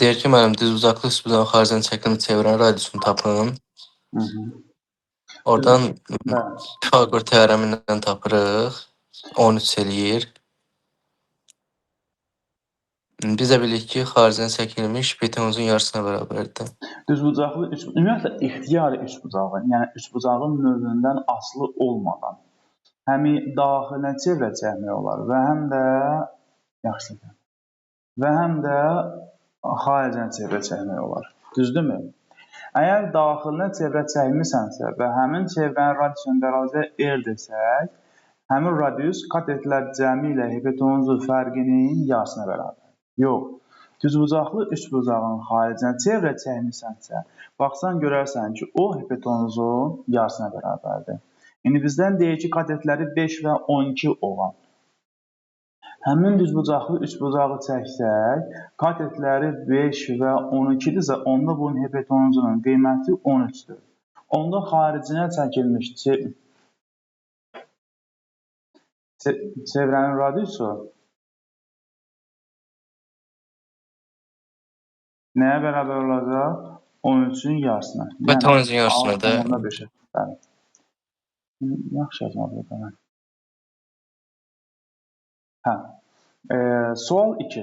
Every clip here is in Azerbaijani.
Deyir ki, müəllim, düz bucaqlı üst bucağın xaricdən çəkilini çevirən radiusunu tapın. Hı -hı. Oradan Bəli. Pifaqor teoremindən tapırıq. 13 eləyir. Biz də bilirik ki, xaricdən çəkilmiş hipotenuzun yarısına bərabərdir. Düzbucaqlı ümumiyyətlə ixtiyari üçbucağın, yəni üçbucağın növündən asılı olmadan həm daxilinə çevrə çəkmək olar və həm də xaricən çevrə çəkmək olar. Düzdürmü? Əgər daxilinə çevrə çəkmisənsə və həmin çevrənin radiusunu dərəcə R desək, həmin radius katetlər cəmi ilə hipotenuzun fərqinin yarısına bərabərdir. Yox. Düzbucaqlı üçbucağın xaricən çevrə çəkmisənsə, baxsan görərsən ki, o hipotenuzun yarısına bərabərdir. İndi bizdən deyir ki, katetləri 5 və 12 olan həmin düzbucaqlı üçbucağı çəksək, katetləri 5 və 12-dirsə, onda bunun hipotenuzunun qiyməti 13-dür. Onda xaricinə çəkilmiş çevrənin radiusu nəyə bərabər olacaq? 13-ün yarısına. Hipotenuzun yarısına da. Bəli. Yaxşı yazmalı mən. Hə. Sual 2.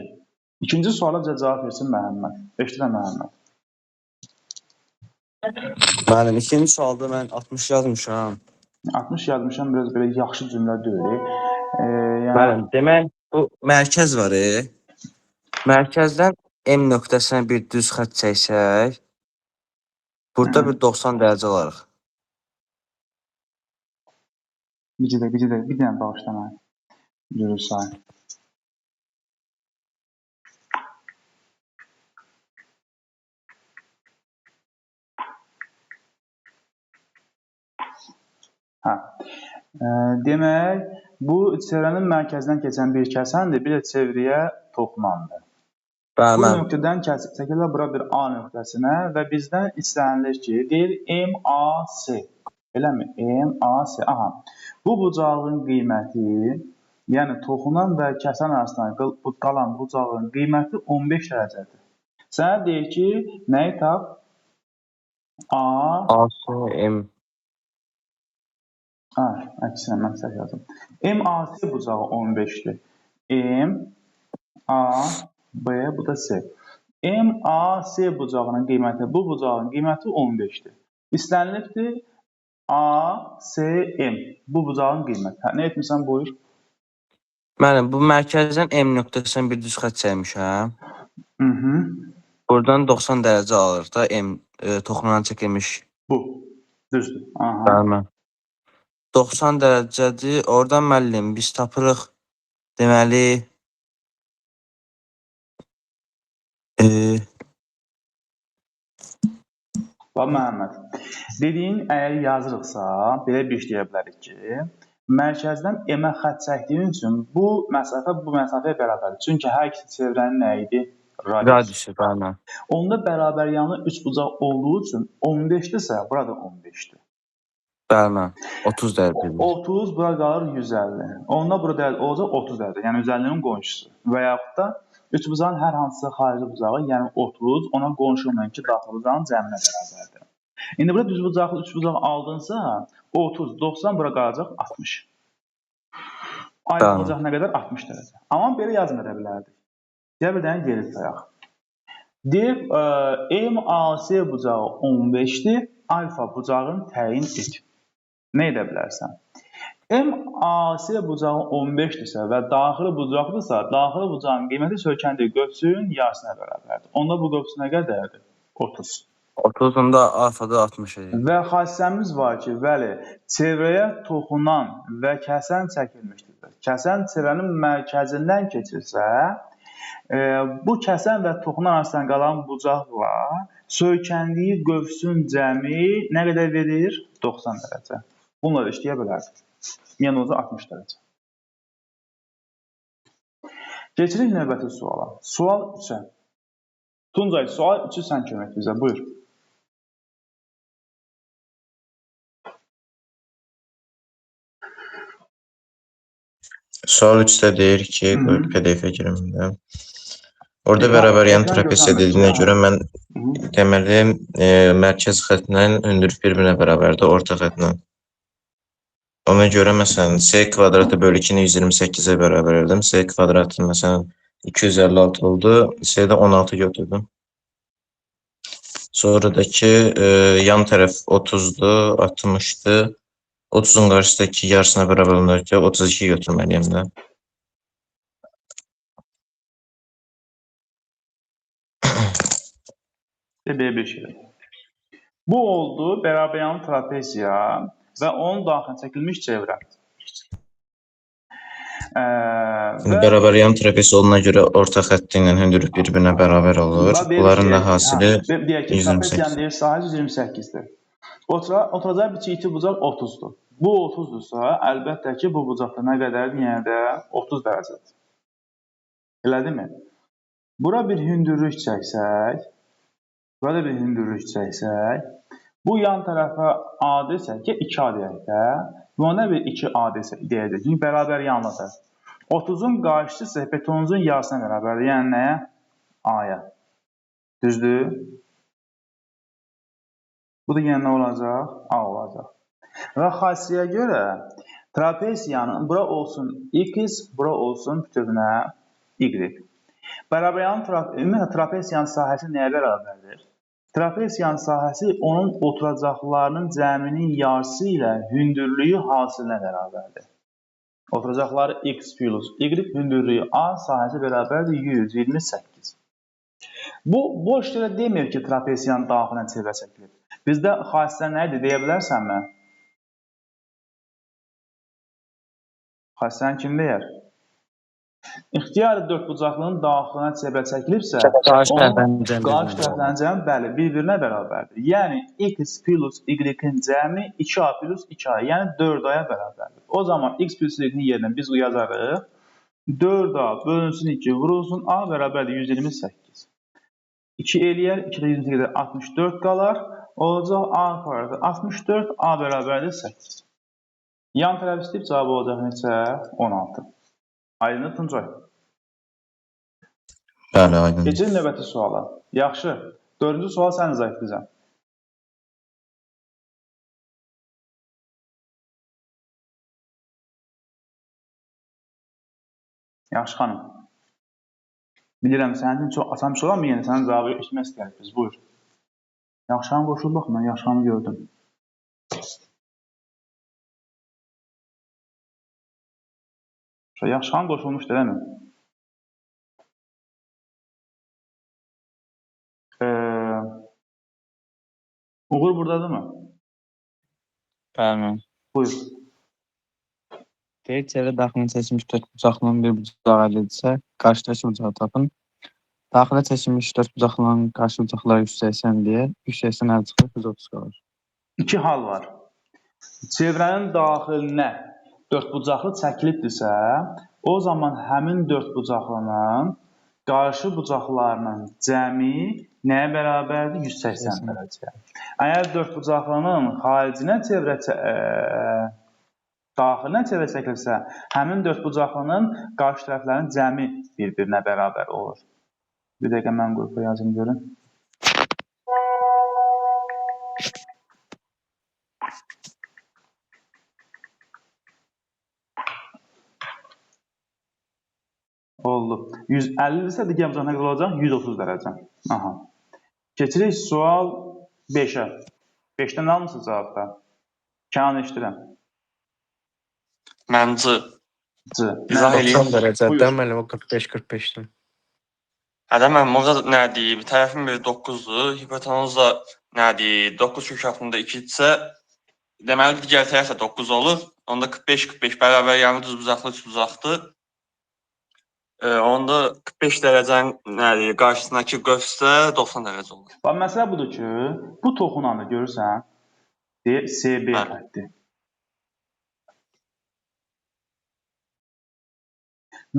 İkinci suala cavab versin Məhəmməd. Eşidirəm Məhəmməd. Müəllim, ikinci sualda mən 60 yazmışam. 60 yazmışam, biraz belə yaxşı cümlə deyil. Müəllim, demək bu mərkəz var. Mərkəzdən M nöqtəsinə bir düz xətt çəksək, burada bir 90 dərəcə alarıq. Bir dənə bağışla mənə. Görürsən. Demək, bu çevrənin mərkəzindən keçən bir kəsəndir, bir də çevrəyə toxunandır. Bu nöqtədən çəkirlər bura bir A nöqtəsinə və bizdən istənilir ki, deyir MAC. Eləmi? MAC. Aha. Bu bucağın qiyməti, yəni toxunan və kəsən arasında qalan bucağın qiyməti 15 dərəcədir. Sənə deyir ki, nəyi tap? ACM. Əksinə, mən səhv yazdım. MAC bucağı 15-dir. MAB, bu da C. MAC bucağının qiyməti, bu bucağın qiyməti 15-dir. İstənilibdir ACM, bu bucağın qiyməti. Nə etmirsən, buyur? Müəllim, bu mərkəzdən M nöqtəsindən bir düz xətt çəkmişəm. Buradan 90 dərəcə alır da M toxunan çəkilmiş. Bu, düzdür. Bəli. 90 dərəcədir. Oradan müəllim biz tapırıq. Deməli Bax Məhəmməd, dediyin əgər yazırıqsa, belə bir deyə bilərik ki, mərkəzdən M-ə xətt çəkdiyin üçün bu məsafəyə bərabərdir. Çünki hər ikisi çevrənin nə idi? Radiusu, bəli. Onda bərabər yanı üçbucaq olduğu üçün 15-dirsə, burada 15-dir. Bəli, 30 dərəcədir. 30, bura qalır 150. Onda burada olacaq 30 dərəcə, yəni 150-nin qonşusu. Və yaxud da üçbucağın hər hansısa xarici bucağı, yəni 30, ona qonşu olmayan ki, daxili bucağın cəminə bərabərdir. İndi burada düzbucaqlı üçbucaq aldınsa, 30, 90, bura qalacaq 60. Ayrılacaq nə qədər? 60 dərəcə. Amma belə yazmaya bilərdik. Deyə bir dənə geri sayaq. Deyib, MAC bucağı 15-dir, alfa bucağın təyin et. Nə edə bilərsən? MAC bucağı 15-dirsə və daxili bucaqdırsa, daxili bucağın qiyməti söykəndiyi qövsün yarısına bərabərdir. Onda bu qövs nə qədərdir? 30. 30-unda alfada 60 edir. Və xassəmiz var ki, bəli, çevrəyə toxunan və kəsən çəkilmişdir. Kəsən çevrənin mərkəzindən keçirsə, bu kəsən və toxunan arasından qalan bucaqla söykəndiyi qövsün cəmi nə qədər verir? 90 dərəcə. Bununla işləyə bilərdik. Yəni olacaq 60 dərəcə. Keçirik növbəti suala. Sual 3-ə. Tuncay, sual 3-ü sən kömək bizə, buyur. Sual 3-də deyir ki, PDF-ə girim. Orada Bax, bərabər yan ekran trapesiya göstərmək dediyinə üçün. görə mən Hı. deməli mərkəz xətinin hündürlük bir-birinə bərabərdir orta xətlə. Ona görə məsələn c kvadratı bölü 2-ni 128-ə bərabər elədim. C kvadratı məsələn 256 oldu. C-də 16 götürdüm. Sonra da ki yan tərəf 30-dur, 60-dır. 30-un qarşısındakı yarısına bərabər olaraq 32 götürməliyəm də. Belə bir şey. Bu oldu bərabəryanlı trapeziya və onun daxilində çəkilmiş çevrə. Və Bərabər yan trapesiya olduğuna görə orta xətti ilə hündürlük bir-birinə bərabər olur. Bunların da hasili deyək ki, 128. trapeziyanın deyir sahəsi 128-dir. Oturacaq biçi iti bucaq 30-dur. Bu 30-dursa, əlbəttə ki, bu bucaqda nə qədərdir? Yəni də 30 dərəcədir. Elədimi? Bura bir hündürlük çəksək, burada bir hündürlük çəksək, bu yan tərəfə A desək ki, 2A deyək də, buna bir 2A desək deyəcək. Çünki bərabər yanlıdır. 30-un qarşısı isə betonun yarısına bərabərdir. Yəni nəyə? A-ya. Düzdür? Bu da yenə nə olacaq? A olacaq. Və xassiyyə görə trapeziyanın bura olsun X, bura olsun bütövünə Y. Bərabəryanlı trapeziyanın sahəsi nəyə bərabərdir? Trapeziyanın sahəsi onun oturacaqlarının cəminin yarısı ilə hündürlüyü hasilinə bərabərdir. Oturacaqları X plus Y, hündürlüyü A, sahəsi bərabərdir 128. Bu boş yerə demir ki, trapeziyanın daxilinə çevrə çəkilir. Bizdə xassiyyə nə idi, deyə bilərsənmi? Xassiyəni kim deyər? İxtiyari dördbucaqlının daxilinə çevrə çəkilibsə, qarşı onun tərəflərin qarşı tərəflərin cəmi bəli, bir-birinə bərabərdir. Yəni, X plus Y-in cəmi 2A plus 2A, yəni 4A-ya bərabərdir. O zaman X plus Y-in yerinə biz yazarıq. 4A bölünsün 2 vurulsun A bərabərdir 128. 2 eləyər, 2 də 128-də 64 qalar. Olacaq A kvadratı 64, A bərabərdir 8. Yan tərəf istəyib cavabı olacaq neçə? 16. Aydındır Tuncay? Bəli, aydın. Keçirik növbəti suala. Yaxşı. 4-cü sual sən izah edəcəksən. Yaxşı xanım. Bilirəm, sənin üçün çox asan bir şey olarmı? Yəni, sənin cavabı eşitmək istəyirik biz. Buyur. Yaxşı xanım qoşuldu, bax, mən yaxşı xanımı gördüm. Yaxşı xanım qoşulmuşdur, değil mi? Uğur buradadır mı? Bəli. Buyur. Deyir, çevrə daxilini seçilmiş dörd bucaqlının bir bucağı əldə etsə, qarşıdakı bucağı tapın. Daxilə seçilmiş dörd bucaqlının qarşı bucaqları 180 deyir, 180 əl çıxır, 130 qalır. İki hal var. Çevrənin daxilinə dördbucaqlı çəkilibdirsə, o zaman həmin dördbucaqlının qarşı bucaqlarının cəmi nəyə bərabərdir? 180 dərəcə. Əgər dördbucaqlının xaricinə daxilinə çevrə çəkilirsə, həmin dördbucaqlının qarşı tərəflərinin cəmi bir-birinə bərabər olur. Bir dəqiqə mən qrupa yazım görün. Oldu. 150 isə digər bucaq nə qədər olacaq? 130 dərəcə. Aha. Keçirik sual 5-ə. 5-dən nə almışsınız cavabda? Kənan eşidirəm. Mən C. C. 90 dərəcədən Buyur. mənim o 45-45-dən. Hədə mənim orada nə deyib, tərəfin biri 9-dur, hipotenuz da nə deyib, 9 kök altında 2-dirsə, deməli digər tərəf də 9 olur. Onda 45-45 bərabər yanı düz bucaqlı üç bucaqdır. Onda 45 dərəcənin nə deyib, qarşısındakı qövsdə 90 dərəcə olur. Bax, məsələ budur ki, bu toxunanı görürsən, CB xətti.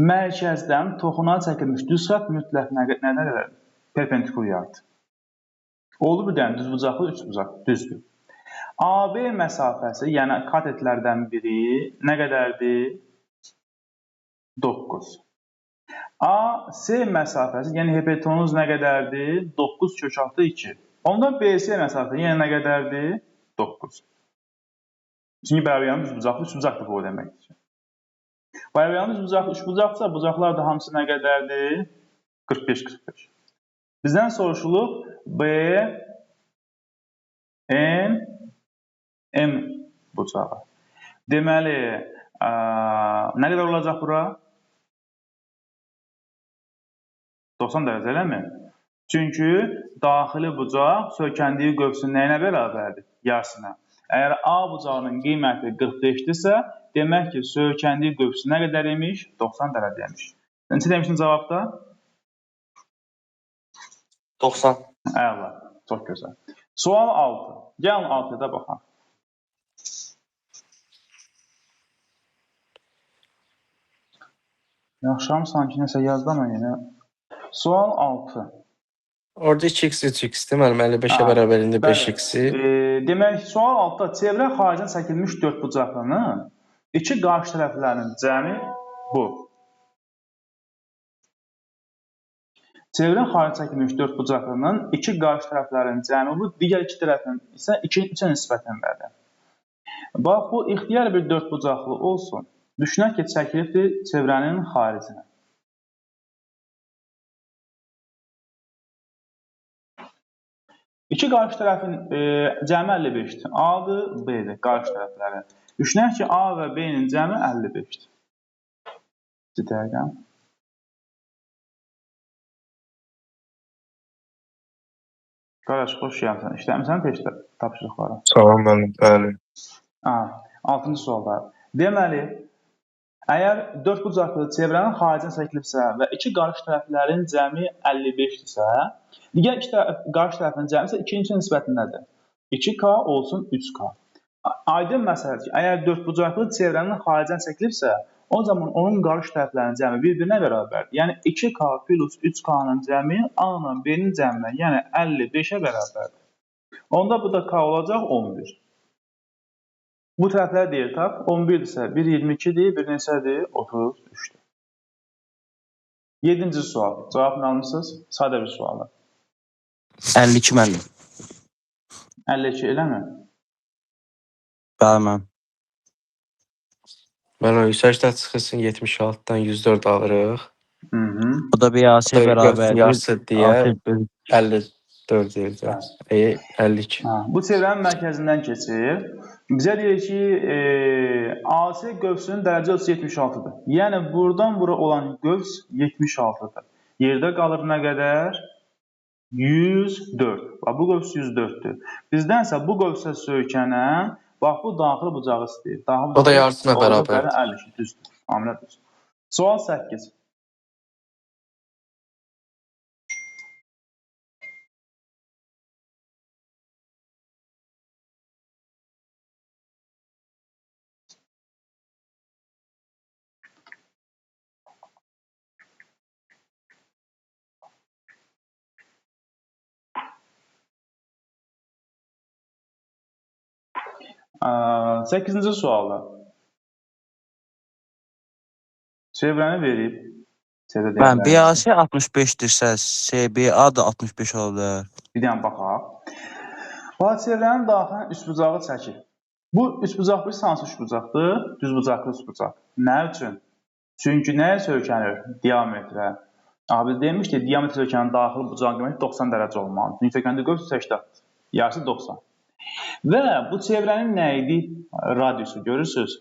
Mərkəzdən toxunana çəkilmiş düz xətt mütləq nə qədər? Perpendikulyardır. Oldu bir dənə düz bucaqlı, üç bucaq, düzdür. AB məsafəsi, yəni katetlərdən biri nə qədərdir? 9. AC məsafəsi, yəni hipotenuz nə qədərdir? 9 kök altı 2. Onda BC məsafəsi yəni nə qədərdir? 9. Çünki bərabəryanın düzbucaqlı üçbucaqdır bu o deməkdir. Bərabəryanın düzbucaqlı üçbucaqsa, bucaqlar da hamısı nə qədərdir? 45-45. Bizdən soruşulub B, M bucağı. Deməli, nə qədər olacaq bura? 90 dərəcə eləmi? Çünki daxili bucaq söykəndiyi qövsün nəyinə bərabərdir? Yarısına. Əgər A bucağının qiyməti 45-dirsə, demək ki, söykəndiyi qövsü nə qədər imiş? 90 dərəcə imiş. Neçə demişdin cavabda? 90. Əla, çox gözəl. Sual 6. Gəlin 6-ya da baxaq. Yaxşıram, sanki nəsə yazdı ama yenə. Sual 6. Orada 2x 3x deməli 55-ə bərabərində 5x-i. Demək, sual 6-da çevrə xaricdən çəkilmiş dördbucaqlının iki qarşı tərəflərinin cəmi bu. Çevrə xaricdən çəkilmiş dördbucaqlının iki qarşı tərəflərinin cəmi bu, digər iki tərəfin isə 2-3-ə nisbətindədir. Bax, bu ixtiyar bir dördbucaqlı olsun. Düşünək ki, çəkilibdir çevrənin xaricinə. İki qarşı tərəfin cəmi 55-dir. A-dır, B-dir, qarşı tərəfləri. Düşünək ki, A və B-nin cəmi 55-dir. Citərgən. Qardaş, xoş gəlmişsən. İşləmirsən peşdə tapşırıqları? Salam mənim, bəli. 6-cı sualda. Deməli, əgər dördbucaqlı çevrənin xaricində çəkilibsə və iki qarşı tərəflərin cəmi 55-dirsə, digər iki qarşı tərəfin cəmi isə 2-2 nisbətindədir. 2K olsun 3K. Aydın məsələdir ki, əgər dördbucaqlı çevrənin xaricində çəkilibsə, o zaman onun qarşı tərəflərinin cəmi bir-birinə bərabərdir. Yəni 2K plus 3K-nın cəmi A ilə B-nin cəminə, yəni 55-ə bərabərdir. Onda bu da K olacaq 11. Bu tərəflər deyir tap, 11-dirsə 1 22-dir, bir neçədir? 33-dür. 7-ci sual. Cavabını almışsınız? Sadə bir sualdır. 52 müəllim. 52 eləmi? Bəli müəllim. Mən o yüksəkdən çıxılsın 76-dan 104 alırıq. Bu da bir AC bərabərdir. Yarısı deyə 54 deyirdi. 52. Bu çevrənin mərkəzindən keçir. Bizə deyir ki, AC qövsünün dərəcə ölçüsü 76-dır. Yəni, buradan bura olan qövs 76-dır. Yerdə qalır nə qədər? 104. Bu qövs 104-dür. Bizdənsə bu qövsə söykənən, bax, bu daxil bucağı istəyir. O da yarısına bərabərdir. 52, düzdür. Amilə düzdür. Sual 8. Səkkizinci sualda. Çevrəni verib. Mən BAC 65-dirsə, CBA da 65 ola bilər. Bir dənə baxaq. Bax, çevrənin daxilən üçbucağı çəkir. Bu üçbucaq bir hansı üçbucaqdır? Düzbucaqlı üçbucaq. Nə üçün? Çünki nəyə söykənir? Diametrə. Biz demişdik, diametr söykənin daxili bucağın qiyməti 90 dərəcə olmalıdır. Çünki söykəndə qövs 80. Yarısı 90. Və bu çevrənin nə idi? Radiusu görürsünüz.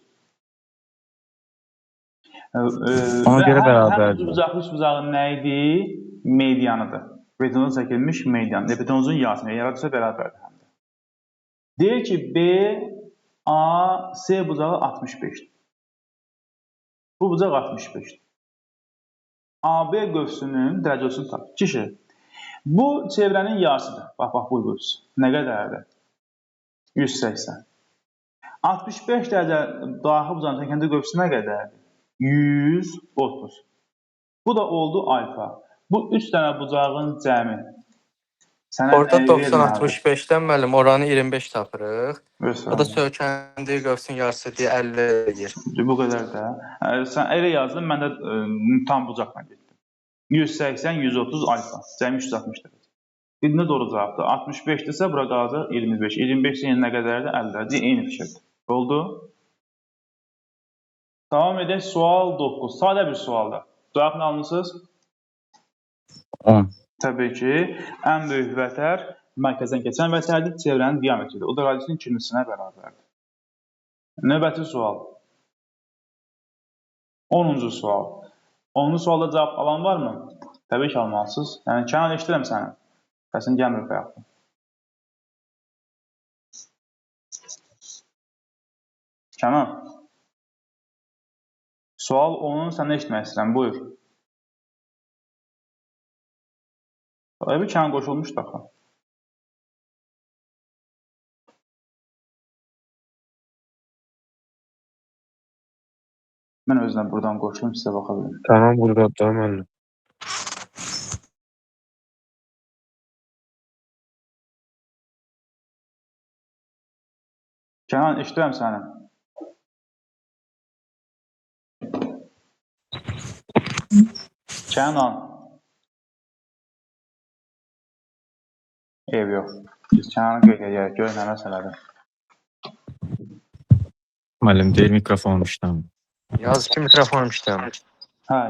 Ona görə bərabərdir. Düzbucaqlı üçbucağın nə idi? Medianıdır. Hipotenuz çəkilmiş median. Hipotenuzun yarısı, radiusa bərabərdir. Deyir ki, B, A, C bucağı 65-dir. Bu bucaq 65-dir. AB qövsünün dərəcəsini tap. Kişi, bu çevrənin yarısıdır. Bax, bu qövs. Nə qədərdir? 180. 65 dərəcə daxil bucağın çəkəndə qövsü nə qədərdir? 130. Bu da oldu alfa. Bu 3 dənə bucağın cəmi. Orada 90-65-dən müəllim oranı 25 tapırıq. O da söykəndiyi qövsün yarısı deyə 50 deyir. Bu qədər də. Sən elə yazdın, mən də tam bucaqla getdim. 180, 130 alfa. Cəmi 360 dərəcə. Birinci doğru cavabdır. 65-dirsə, bura qalacaq 25. 25 yenə nə qədərdir? 50 dərəcə. Eyni fikirdir. Oldu. Davam edək. Sual 9. Sadə bir sualdır. Cavabını almışsınız? 10. Təbii ki, ən böyük vətər mərkəzdən keçən vətərdir, çevrənin diametridir. O da radiusun ikincisinə bərabərdir. Növbəti sual. 10-cu sual. 10-cu sualda cavab alan varmı? Təbii ki, almalısınız. Yəni, Kənan eşidirəm səni. Səsin gəlmir bayaqdır. Kənan. Sual 10-u sən eşitmək istəyirəm. Buyur. Təbii Kənan qoşulmuş da. Mən özdən buradan qoşulum, sizə baxa bilim. Tamam, burada da müəllim. Kənan, eşidirəm səni. Kənan. Ev yox. Biz Kənanı qeyd edək, gör nə məsələdir. Müəllim deyil, mikrofonum işləmir. Yaz ki, mikrofonum işləmir. Hə,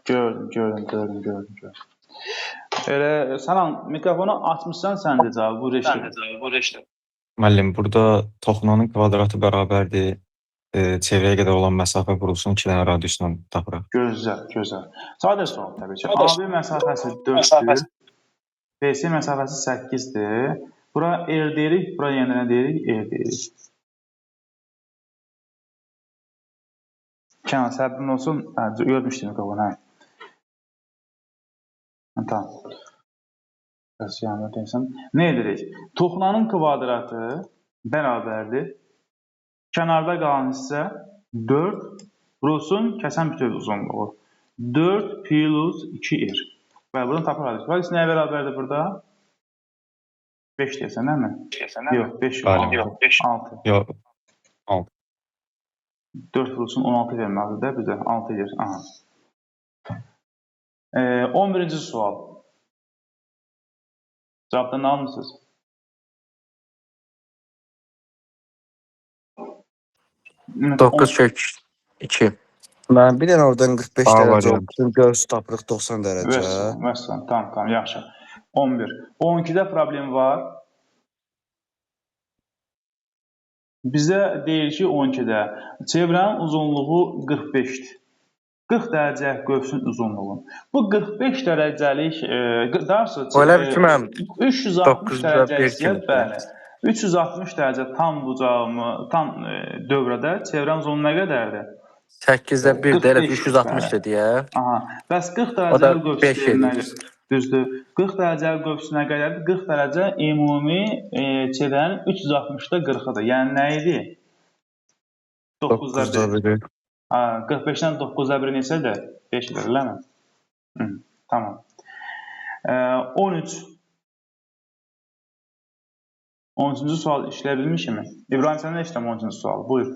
gördüm. Elə, Salam, mikrofonu açmışsan sən də cavabı, bu reşdir. Müəllim, burada toxunanın kvadratı bərabərdir. Çevrəyə qədər olan məsafə vurulsun 2 dənə radiusla tapırıq. Gözəl. Sadə sual təbii ki. AB məsafəsi 4-dür. BC məsafəsi 8-dir. Bura R deyirik, bura yenə nə deyirik? R deyirik. Kənan, səbrin olsun. Görmüşdüm mikrofonu, hə. Tamam. Bəs yanında deyilsən. Nə edirik? Toxunanın kvadratı bərabərdir. Kənarda qalan hissə 4 vurulsun kəsən bütöv uzunluğu. 4 plus 2R. Və buradan tapırıq. Radius nəyə bərabərdir burada? 5 deyəsən, nə mi? Yox, 5 yox. 6. Yox. 6. 4 vurulsun 16 verməlidir də bizə. 6 edir. Aha. 11-ci sual. Cavabdan nə almışsınız? Dokuz kök 2. Mən bir dənə oradan 45 A dərəcə variant. olsun, göz tapırıq 90 dərəcə. Vəssalam, tamam, yaxşı. 11. 12-də problem var. Bizə deyir ki, 12-də çevrənin uzunluğu 45-dir. 40 dərəcə qövsün uzunluğu. Bu 45 dərəcəlik, daha sonra Öyle bir ki, mən 360 dərəcə isə, kimi. bəli, 360 dərəcə tam bucağımı, tam dövrədə çevrənin uzunluğu nə qədərdir? 8-də 1 də 45, 360 deyə. Aha. Bəs 40 O da dərəcəlik 5 qövsün nə edir. düzdür? 40 dərəcəlik qövsün nə qədərdir? 40 dərəcə ümumi çevrənin 360-da 40-ıdır. Yəni nə idi? 9-da 1. 45-dən 9-da 1 neçədir? 5-dir, eləmi? Tamam. 13. 13-cü sual işləyə bilmişikmi? İbrahim, sən nə işləm 13-cü sual? Buyur.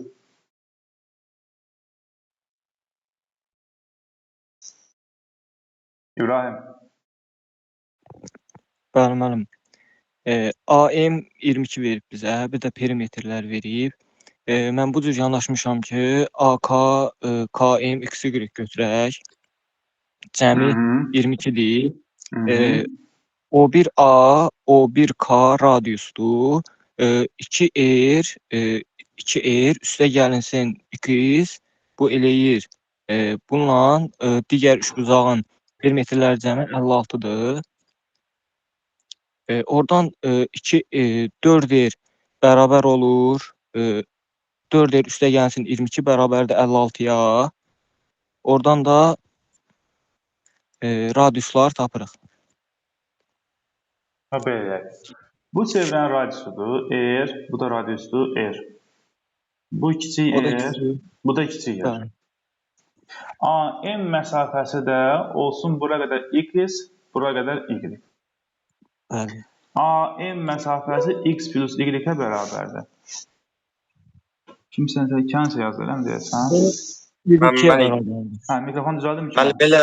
İbrahim. Bəli, müəllim. AM 22 verib bizə, bir də perimetrlər verib. Mən bu cür yanaşmışam ki, AK, KM, XY götürək. Cəmi 22-dir. O1A, O1K radiusdur. 2R, 2R üstə gəlinsin X. Bu eləyir. Bununla digər üçbucağın perimetrlər cəmi 56-dır. Oradan 4R bərabər olur. 4R üstə gəlsin 22 bərabərdir 56-ya. Oradan da radiuslar tapırıq. Belə. Bu çevrənin radiusudur R, bu da radiusdur R. Bu kiçik R, bu da kiçik R. AM məsafəsi də olsun bura qədər X, bura qədər Y. Bəli. AM məsafəsi X plus Y-ə bərabərdir. Kimsə kənsə yazır, həm deyəsən? 22-yə bərabərdir. Hə, mikrofon düzəldim ki? Mən belə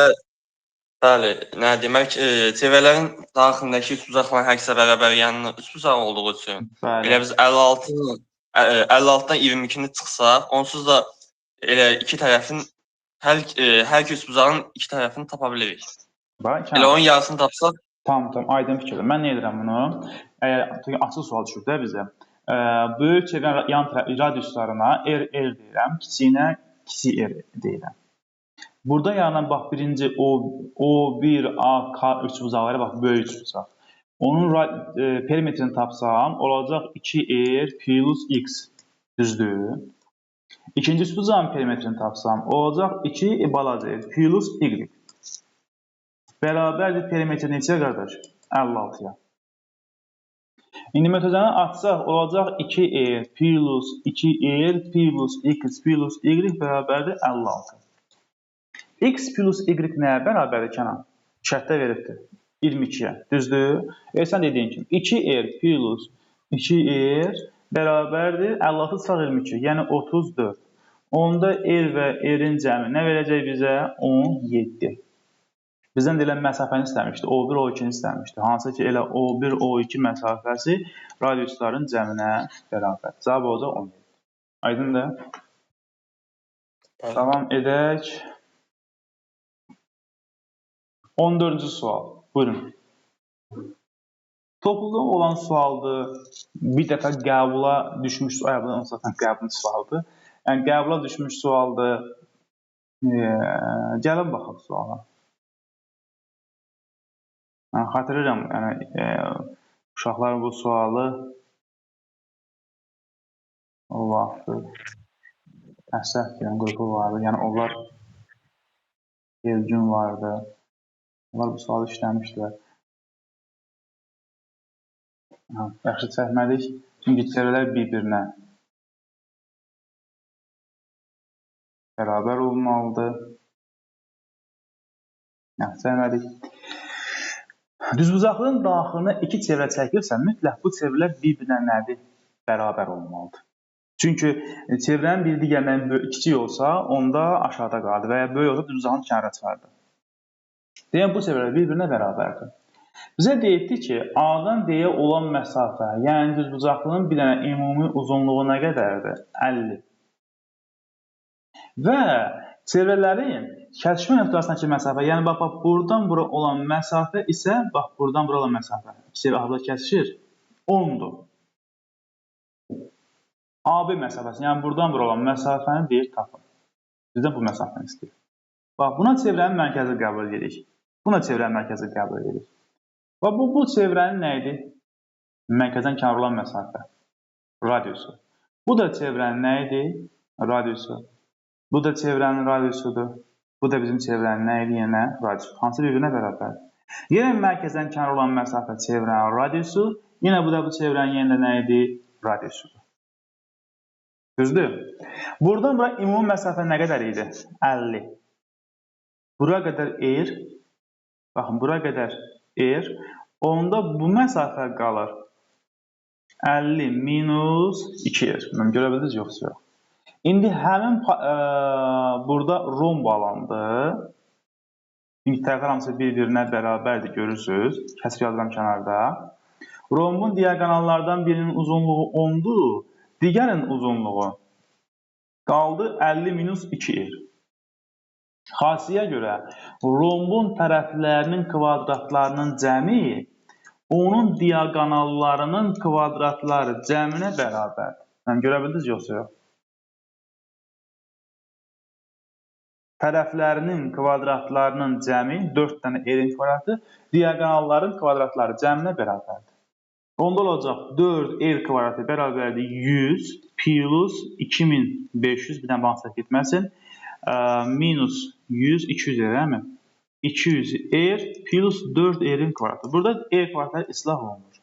Bəli, nə demək, CV-lərin daxilindəki üstbucaqların hər ikisi bərabər, yəni üstbucaq olduğu üçün Bəli. elə biz 56-dan 22-ni çıxsaq, onsuz da elə iki tərəfin hər iki üstbucağın iki tərəfini tapa bilirik. Bax, Elə onun yarısını tapsaq, Tamam, aydın fikirdir. Mən nə edirəm bunu? Əgər açıq sual düşür də bizə. Böyük çevrə yan radiuslarına R deyirəm, kiçiyinə kiçik R deyirəm. Burada yaranan bax birinci O1, A, K üçbucağı bax böyük üçbucaq. Onun perimetrini tapsam olacaq 2R plus X. Düzdür? İkinci üçbucağın perimetrini tapsam olacaq 2 balaca R plus Y. Bərabərdir perimetr neçəyə qardaş? 56-ya. İndi mötərizəni açsaq olacaq 2R plus 2R plus X plus Y bərabərdir 56. X plus Y nəyə bərabərdir Kənan? Şərtdə veribdir. 22-yə. Düzdür? Sən dediyin kimi 2R plus 2R bərabərdir 56 çıxaq 22. Yəni 34. Onda R və R-in cəmi nə verəcək bizə? 17. Bizdən deyilən məsafəni istəmişdi. O1, O2-ni istəmişdi. Hansı ki, elə O1, O2 məsafəsi radiusların cəminə bərabər. Cavab olacaq 17. Aydındır? Davam edək. 14-cü sual. Buyurun. Topluluğun olan sualdır. Bir dəfə qəbula düşmüş sual. Bu zaten qəbul sualdır. Yəni, qəbula düşmüş sualdır. Gəlin baxaq suala. Xatırlayıram, uşaqlar bu sualı o vaxtı əsəf qrupu vardı. Yəni, onlar Elgün vardı. Onlar bu sualı işləmişdilər. Yaxşı çəkmədik. Çünki çevrələr bir-birinə bərabər olmalıdır. Yaxşı çəkmədik. Düzbucaqlığın daxilində iki çevrə çəkirsə, mütləq bu çevrələr bir-birinə nədir? Bərabər olmalıdır. Çünki çevrənin bir digərindən kiçik olsa, onda aşağıda qalır və ya böyük olsa düzbucağın kənara çıxardır. Deyən bu çevrələr bir-birinə bərabərdir. Bizə deyildi ki, A-dan D-yə olan məsafə, yəni düzbucaqlığın bir dənə ümumi uzunluğu nə qədərdir? 50. Və çevrələrin kəsişmə nöqtəsindəki məsafə, yəni bax, buradan bura olan məsafə isə, bax, buradan bura olan məsafə, çevrə arada kəsişir, 10-dur. AB məsafəsi, yəni buradan bura olan məsafəni deyir, tapın. Bizdən bu məsafəni istəyir. Bax, buna çevrənin mərkəzi qəbul edirik. Buna çevrənin mərkəzi qəbul edirik. Və bu çevrənin nə idi? Mərkəzdən kənar olan məsafə, radiusu. Bu da çevrənin nə idi? Radiusu. Bu da çevrənin radiusudur. Bu da bizim çevrənin nə idi? Yenə radiusu. Hansı bir-birinə bərabərdir? Yenə mərkəzdən kənar olan məsafə çevrənin radiusu. Yenə bu da bu çevrənin yenə nə idi? Radiusudur. Düzdür? Buradan bura ümumi məsafə nə qədər idi? 50. Bura qədər R. Baxın, bura qədər R. Onda bu məsafə qalır 50 minus 2R. Görə bildiniz yoxsa yox? İndi həmin burada romb alandı. Çünki tərəflər hamısı bir-birinə bərabərdir, görürsünüz. Kəsir yazıram kənarda. Rombun diaqonallardan birinin uzunluğu 10-dur. Digərin uzunluğu qaldı 50 minus 2R. Xassiyyə görə rombun tərəflərinin kvadratlarının cəmi onun diaqonallarının kvadratları cəminə bərabərdir. Görə bildiniz yoxsa yox? Tərəflərinin kvadratlarının cəmi 4 dənə R-in kvadratı, diaqonalların kvadratları cəminə bərabərdir. Onda olacaq 4R kvadratı bərabərdir 100 plus 2500, bir dənə bağımsız getməsin, minus 100, 200 R-mi? 200R plus 4R-in kvadratı. Burada R kvadratları islah olunur.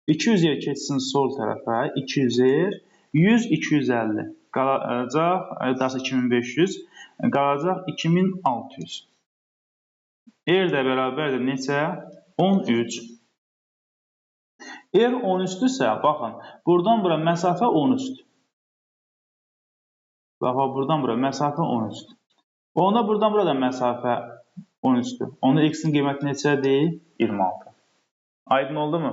200R keçsin sol tərəfə, 200R, 100, 250. Qalacaq, daha 2500, qalacaq 2600. R də bərabərdir neçə? 13. R 13-dürsə, baxın, buradan bura məsafə 13-dür. Baxın, buradan bura məsafə 13-dür. Onda buradan burada məsafə 10 üstü. Onda x-in qiyməti neçədir? 26. Aydın oldu mu?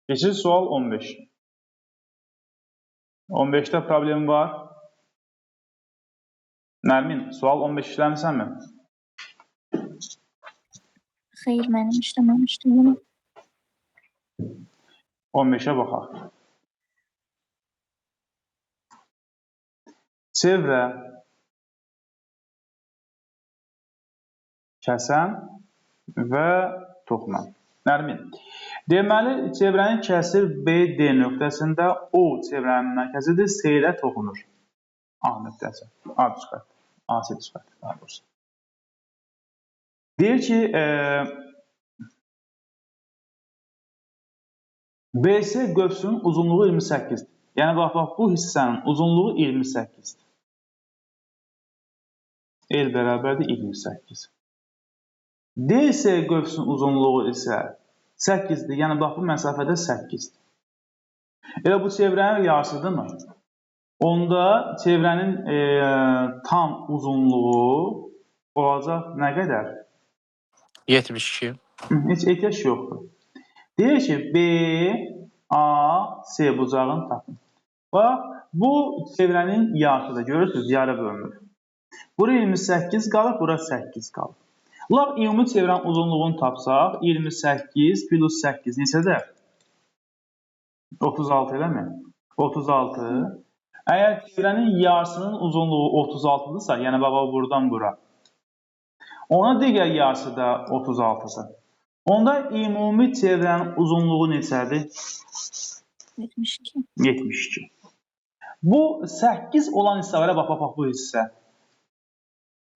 Keçir sual 15. 15'te problem var. Nərmin, sual 15 işləmirsən mi? Xeyr, mənim işləməmişdim bunu. 15'e baxaq. Çevrə, kəsən və toxunan. Nərmin, deməli, çevrənin kəsir BD nöqtəsində O çevrənin mərkəzidir, S ilə toxunur. A nöqtəsi, A çıxart, AC çıxart, daha doğrusu. Deyir ki, BS qövsünün uzunluğu 28-dir. Yəni, bax, bu hissənin uzunluğu 28-dir. L bərabərdir 28. DS qövsünün uzunluğu isə 8-dir. Yəni, bax, bu məsafədə 8-dir. Elə bu çevrənin yarısıdırmı? Onda çevrənin tam uzunluğu olacaq nə qədər? 72. Heç ehtiyac yoxdur. Deyir ki, B, A, S bucağını tapın. Bax, bu çevrənin yarısıdır. Görürsünüz, yarı bölünür. Bura 28 qalır, bura 8 qalır. Lap ümumi çevrənin uzunluğunu tapsaq, 28 plus 8 neçədir? 36 eləmi? 36. Əgər çevrənin yarısının uzunluğu 36-dırsa, yəni baba buradan bura, ona digər yarısı da 36-dır. Onda ümumi çevrənin uzunluğu neçədir? 72. 72. Bu 8 olan hissələrə bax, bu hissə.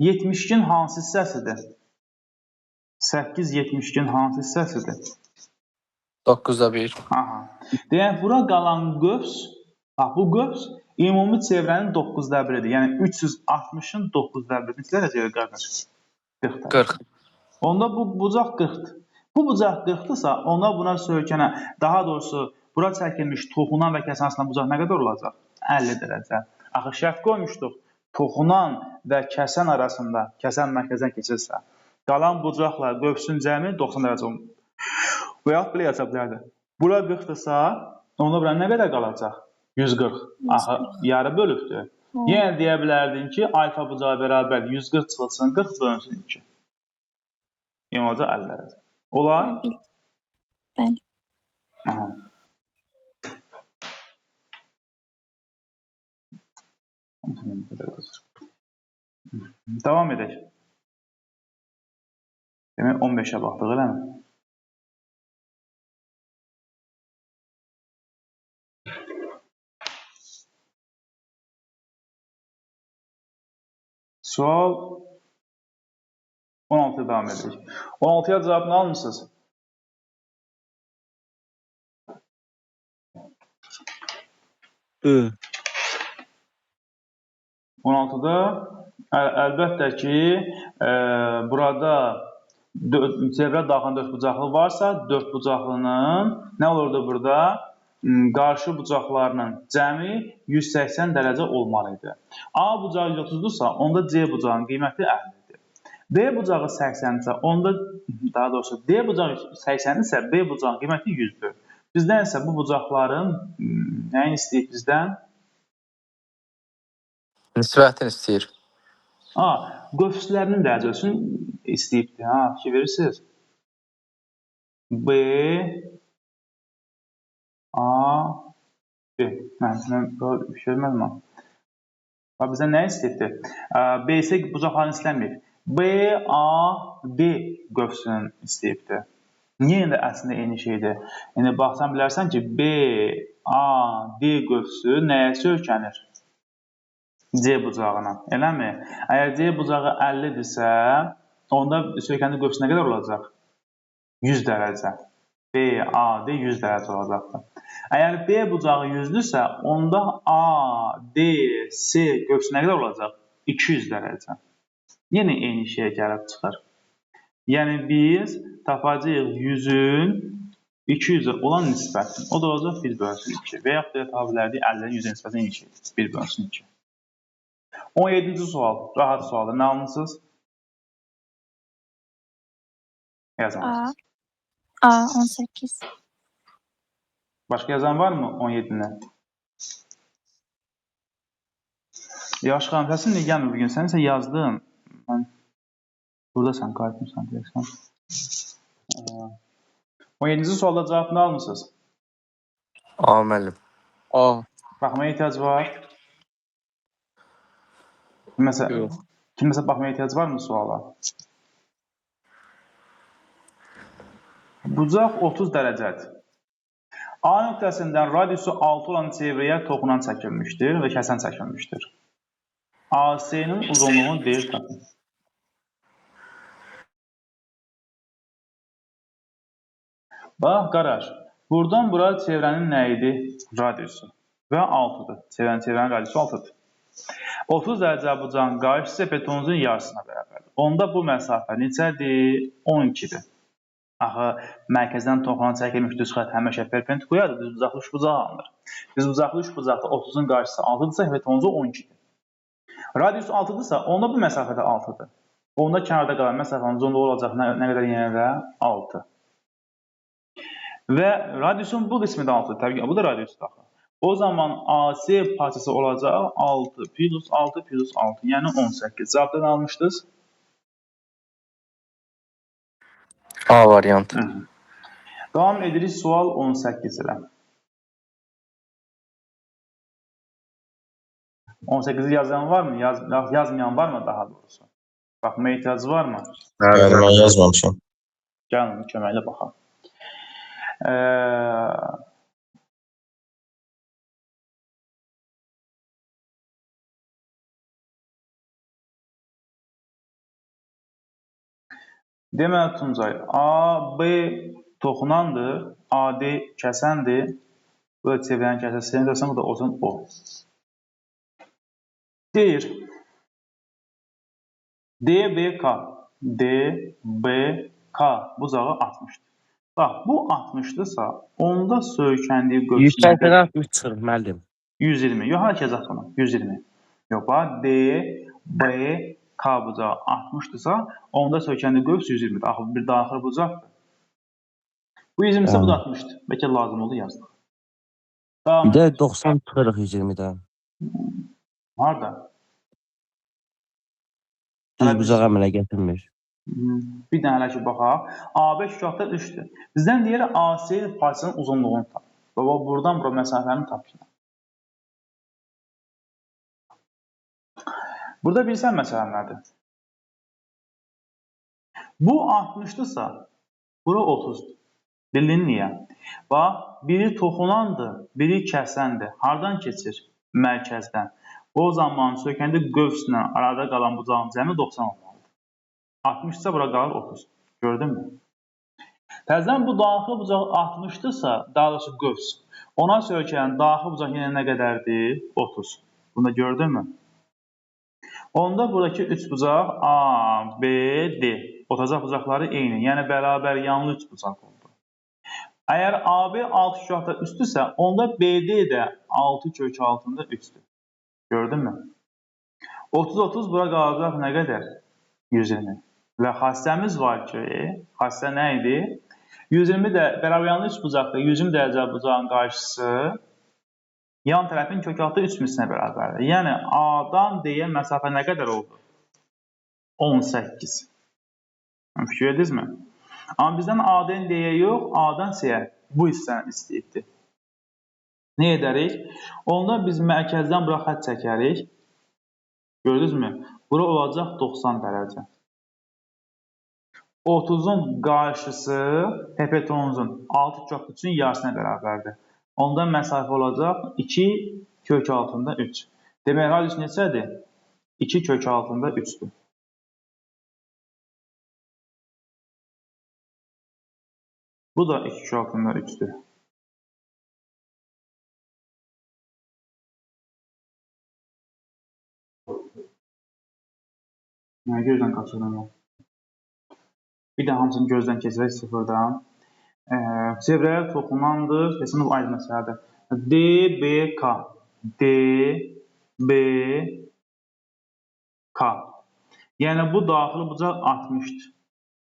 72-nin hansı hissəsidir? 8 72-nin hansı hissəsidir? 9'da 1. Aha. Deyək, bura qalan qövs, bu qövs ümumi çevrənin 9'da 1-idir. Yəni 360-ın 9'da 1-idir. Neçə dərəcəyə qardaş? 40. 40. Onda bu bucaq 40-dır. Bu bucaq 40-dırsa, onda buna söykənə, daha doğrusu bura çəkilmiş toxunan və kəsən arasında bucaq nə qədər olacaq? 50 dərəcə. Axı şərt qoymuşduq. Toxunan və kəsən arasında, kəsən mərkəzdən keçirsə, qalan bucaqla qövsün cəmi 90 dərəcə olmalı. Və yaxud belə yaza bilərdi. Bura 40-dırsa, onda bura nə qədər qalacaq? 140. Axı yarı bölübdür. Yenə deyə bilərdin ki, alfa bucağı bərabər 140 çıxılsın, 40 bölünsün 2. Yəni olacaq 50 dərəcə. Olar? Bəli. Aha. Davam edək. Demək 15'ə baxdıq, eləmi? Sual 16'ya davam edək. 16'ya cavabını almışsınız. I. 16'da əlbəttə ki, burada çevrə daxilində 4 bucaqlı varsa, 4 bucaqlının nə olurdu burada? Qarşı bucaqlarının cəmi 180 dərəcə olmalıydı. A bucağı 130-dursa, onda C bucağının qiyməti 50-dir. B bucağı 80-dirsə, onda daha doğrusu D bucağı 80-dirsə, B bucağının qiyməti 100-dür. Bizdən isə bu bucaqların nəyin istəyib bizdən? Nisbətini istəyir. Qövslərinin dərəcəsini istəyibdir. Fikir verirsiniz? B, A, B. Mən bir şey vermədim. Bizdən nə istəyibdir? B isə bucaqlarını istəməyib. B, A, D qövsünün istəyibdir. Niyə də əslində eyni şeydir? Yəni, baxsan bilərsən ki, B, A, D qövsü nəyə söykənir? C bucağına, eləmi? Əgər C bucağı 50-dirsə, onda söykəndi qövsü nə qədər olacaq? 100 dərəcə. B, A, D 100 dərəcə olacaqdır. Əgər B bucağı 100-dürsə, onda A, D, C qövsü nə qədər olacaq? 200 dərəcə. Yenə eyni şeyə gəlib çıxır. Yəni, biz tapacağıq 100-ün 200-ə olan nisbətin. O da olacaq 1 bölünsün 2. Və yaxud da tapa bilərdik 50-nin 100-ə nisbətin 2. 1 bölünsün 2. 17-ci sual. Rahat sualdır. Nə almışsınız? Yazamazsınız. A 18. Başqa yazan var mı 17-nə? Yaxşı xanım, səsin niyə gəlmir bugün? Sən isə yazdın. Buradasan, qayıtmışsan deyəsən. 17-ci sualda cavabını almışsınız. A müəllim. A. Baxmaya ehtiyac var. Yox. Kiməsə baxmaya ehtiyac varmı suala? Bucaq 30 dərəcədir. A nöqtəsindən radiusu 6 olan çevrəyə toxunan çəkilmişdir və kəsən çəkilmişdir. AC-nin uzunluğunu deyir tapın. Bax, qaraj. Buradan bura çevrənin nə idi? Radiusu. Və 6-dır. Çevrənin radiusu 6-dır. 30 dərəcə bucağın qarşısı epitonuzun yarısına bərabərdir. Onda bu məsafə neçədir? 12-dir. Axı, mərkəzdən toxunan çəkilmiş düz xətt həmişə perpendikulyardır. Düz bucaqlı üçbucaq alınır. Düz bucaqlı üçbucaqda 30-un qarşısı 6-dırsa, epitonuzu 12-dir. Radius 6-dırsa, onda bu məsafədə 6-dır. Onda kənarda qalan məsafənin uzunluğu olacaq nə qədər yenə də 6. Və radiusun bu qismi də 6-dır. Təbii ki, bu da radiusdur axı. O zaman AC parçası olacaq 6 plus 6 plus 6, yəni 18. Cavabdan almışdınız? A variantı. Davam edirik sual 18 ilə. 18-i yazan var mı? Yazmayan var mı daha doğrusu? Baxmaya ehtiyacı var mı? Bəli, mən yazmamışam. Gəlin, köməklə baxaq. Deməli, Tuncay, A, B toxunandır, AD kəsəndir. Bu da çevrənin kəsəsini görsən, bu da olsun O. Deyir, DBK, DBK bucağı 60-dır. Bax, bu 60-dırsa, onda söykəndiyi qövs 160 çıxır, müəllim. 120. Yox, hər kəz atma. 120. Yox, bax, DBK bucağı 60-dırsa, onda söykəndiyi qövs 120-dir. Axı, bir daxil bucaqdır. Bu 20-sə, bu da 60-dır. Bəlkə lazım oldu, yazdıq. Bir də 90 çıxırıq 120-dən. Harada? Düz bucaq əmələ gətirmir. Bir dənə hələ ki, baxaq. AB şükafda 3-dür. Bizdən deyir, AC parçasının uzunluğunu tap. Baba, buradan bura məsafəni tapın. Burada bilsən məsələn nədir? Bu 60-dırsa, bura 30-dur. Bildin niyə? Bax, biri toxunandır, biri kəsəndir. Hardan keçir? Mərkəzdən. O zaman söykəndə qövslə arada qalan bucağın cəmi 90 olmalıdır. 60-dırsa bura qalır 30. Gördün mü? Təzədən bu daxil bucaq 60-dırsa, daha doğrusu qövs. Ona söykəyən daxil bucaq yenə nə qədərdir? 30. Bunu da gördün mü? Onda buradakı 3 bucaq A, B, D. Otacaq bucaqları eyni. Yəni, bərabər yanlı 3 bucaq oldu. Əgər AB 6 kök altında 3-dürsə, onda BD də 6 kök altında 3-dür. Gördün mü? 30-30 bura qalacaq nə qədər? 120. Və xassəmiz var ki, xassə nə idi? 120 də bərabər yanlı 3 bucaqda 120 dərəcə bucağın qarşısı yan tərəfin kök altı 3 misinə bərabərdir. Yəni, A-dan D-yə məsafə nə qədər oldu? 18. Fikir edirsizmi? Amma bizdən A-dan D-yə yox, A-dan C-yə bu hissəni istəyibdir. Nə edərik? Onda biz mərkəzdən bura xətt çəkərik. Gördünüzmü? Bura olacaq 90 dərəcə. 30-un qarşısı epitonuzun 6 kök üçün yarısına bərabərdir. Onda məsafə olacaq 2 kök altında 3. Demək, radius neçədir? 2 kök altında 3-dür. Bu da 2 kök altında 3-dür. Nə gözdən qaçırdım? Bir də hamısını gözdən keçirək sıfırdan. Çevrəyə toxunandır. Kesin bu aydın məsələdir. DBK. DBK. Yəni bu daxili bucaq 60-dır.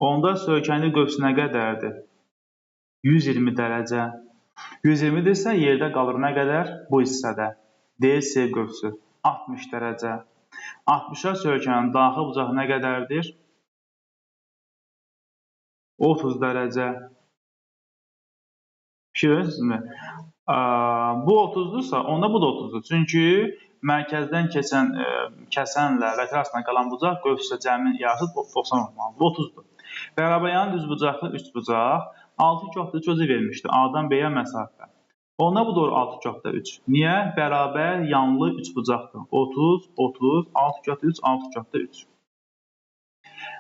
Onda söykənli qövs nə qədərdir? 120 dərəcə. 120-dirsə yerdə qalır nə qədər? Bu hissədə. DC qövsü 60 dərəcə. 60-a söykənən daxil bucaq nə qədərdir? 30 dərəcə. Görürsünüzmü? Bu 30-dursa, onda bu da 30-dur. Çünki mərkəzdən kəsənlə vətər arasında qalan bucaq qövsdə cəmin yarısı 90 olmalıdır. Bu 30-dur. Bərabəyanın düzbucaqlı üçbucaq 6,3 özü vermişdi. A-dan B-yə məsafə. Onda bu doğru 6,3. Niyə? Bərabər yanlı üçbucaqdır. 30, 30, 6,3, 6,3.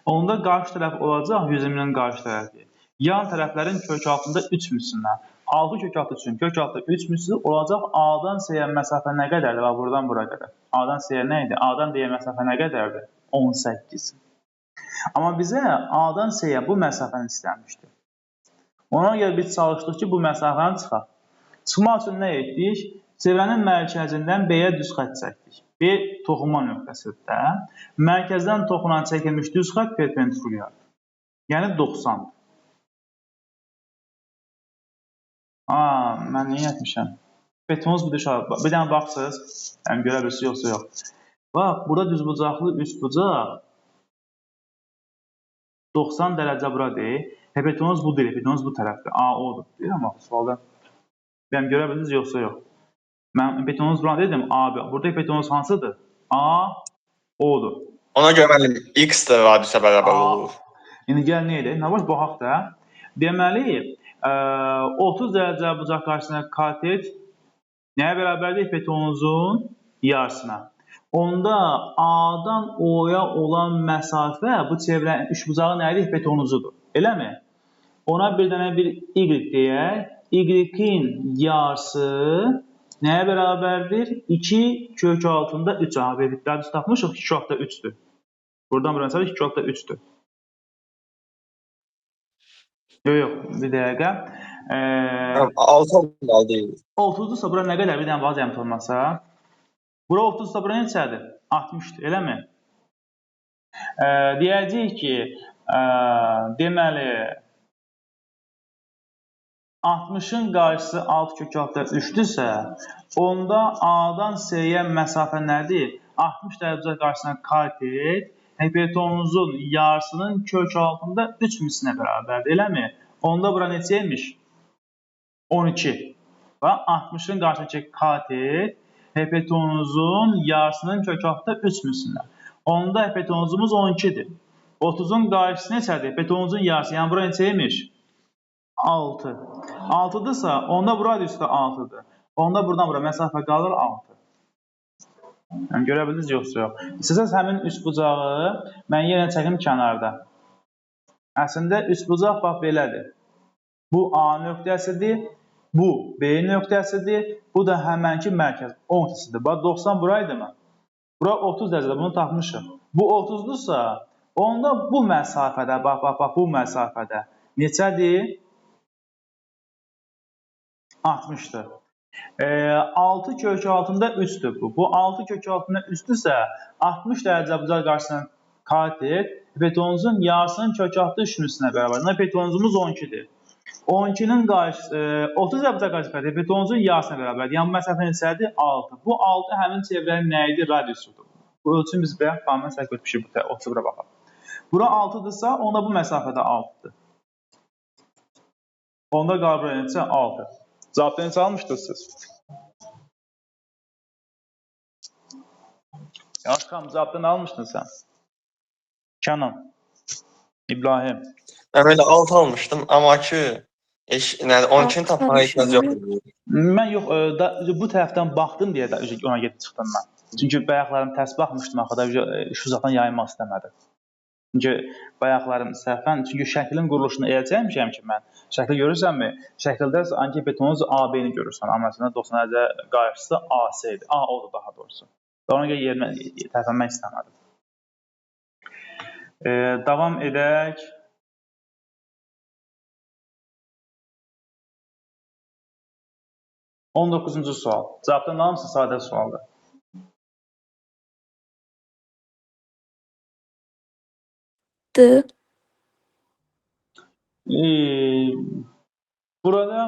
Onda qarşı tərəf olacaq 120-nin qarşı tərəfi. Yan tərəflərin kök altında 3 müsünə. 6 kök altı üçün kök altı 3 müsü olacaq. A-dan C-yə məsafə nə qədərdir? Buradan bura qədər. A-dan C-yə nə idi? A-dan D-yə məsafə nə qədərdir? 18. Amma bizə A-dan C-yə bu məsafəni istənmişdir. Ona görə biz çalışdıq ki, bu məsafəni çıxaq. Çıxmaq üçün nə etdik? Çevrənin mərkəzindən B-yə düz xətt çəkdik. B toxunma nöqtəsidir. Mərkəzdən toxunan çəkilmiş düz xətt perpendikulyardır. Yəni 90-dır. Mən niyə etmişəm? Betonuz bir dənə baxsınız. Görə bilirsiniz, yoxsa yox. Bax, burada düzbucaqlı üçbucaq 90 dərəcə buradır. Hepetonuz budur, hepetonuz bu tərəfdir. A, odur. Deyirəm, sualda. Görə bilirsiniz, yoxsa yox. Mən hepetonuz bura dedim, A, burada hepetonuz hansıdır? A, odur. Ona görə müəllim X də radiusa bərabər olur. İndi gəl nə edək? Nə var? Baxaq da. Deməli, 30 dərəcə bucaq qarşısına katet nəyə bərabərdir? Hepetonuzun yarısına. Onda A-dan O-ya olan məsafə bu çevrənin üçbucağı nə idi? Hepetonuzudur. Eləmi? Ona bir dənə bir Y deyək. Y-in yarısı nəyə bərabərdir? 2 kök altında 3. Radius tapmışıq 2,3-dür. Buradan bura məsafə 2,3-dür. Yox, bir dəqiqə. 6 olmalı deyil. 30-dursa bura nə qədər? Bir dənə vaz əmət olmasa. Bura 30-dursa bura neçədir? 60-dır, eləmi? Deyəcəyik ki, deməli 60-ın qarşısı 6,3-dürsə, onda A-dan C-yə məsafə nədir? 60 dərəcə qarşısına katet hipertonuzun yarısının kök altında 3 misinə bərabərdir, eləmi? Onda bura neçəymiş? 12. Və 60-ın qarşısındakı katet hipertonuzun yarısının kök altında 3 misinə. Onda hipertonuzumuz 12-dir. 30-un qarşısı neçədir? Hipertonuzun yarısı, yəni bura neçəymiş? 6. 6-dırsa, onda bura üstə 6-dır. Onda buradan bura məsafə qalır 6. Yəni, görə bildiniz, yoxsa yox. İstəsəz həmin üçbucağı mən yenə çəkim kənarda. Əslində, üçbucaq bax belədir. Bu A nöqtəsidir, bu B nöqtəsidir, bu da həmənki mərkəz 10 nöqtəsidir. Bax, 90 buraydı mı? Bura 30 dərəcədə, bunu tapmışıq. Bu 30-dursa, onda bu məsafədə, bax, bu məsafədə neçədir? 60-dır. 6 kök altında 3-dür bu. Bu 6 kök altında 3-dürsə 60 dərəcə bucaq qarşısına katet hipertonuzun yarısının kök altı üçlüsünə bərabər. Hipertonuzumuz 12-dir. 12-nin qarşısı 30 dərəcə bucaq qarşısına katet hipertonuzun yarısına bərabər. Yəni bu məsafə neçədir? 6. Bu 6 həmin çevrənin nə idi? Radiusudur. Bu ölçünü biz bayaq qanuna səhv etmişik bu 30-a baxaq. Bura 6-dırsa onda bu məsafədə 6-dır. Onda qalır neçə? 6. Cavabda neçə almışdınız? Yaşqam, cavabda nə almışdın sən? Kənan, İbrahim. Mən belə 6 almışdım, amma ki 12-ni tapmağa ehtiyac yox. Mən yox, bu tərəfdən baxdım deyə də ona gedib çıxdım mən. Çünki bayaqlarım tərs baxmışdım, axıda şu uzaqdan yayınmaq istəmədim. Çünki bayaqlarım səhvən, çünki şəklin quruluşunu elə çəkmişəm ki mən. Şəkli görürsənmi? Şəkildə antihipertonuz AB-ni görürsən. Amma məsələn 90 dərəcə qarşısı AC-dir. A odur daha doğrusu. Ona görə yerinə tərəfənmək istəmədim. Davam edək. 19-cu sual. Cavabdan hamısı sadə sualdır. D. Burada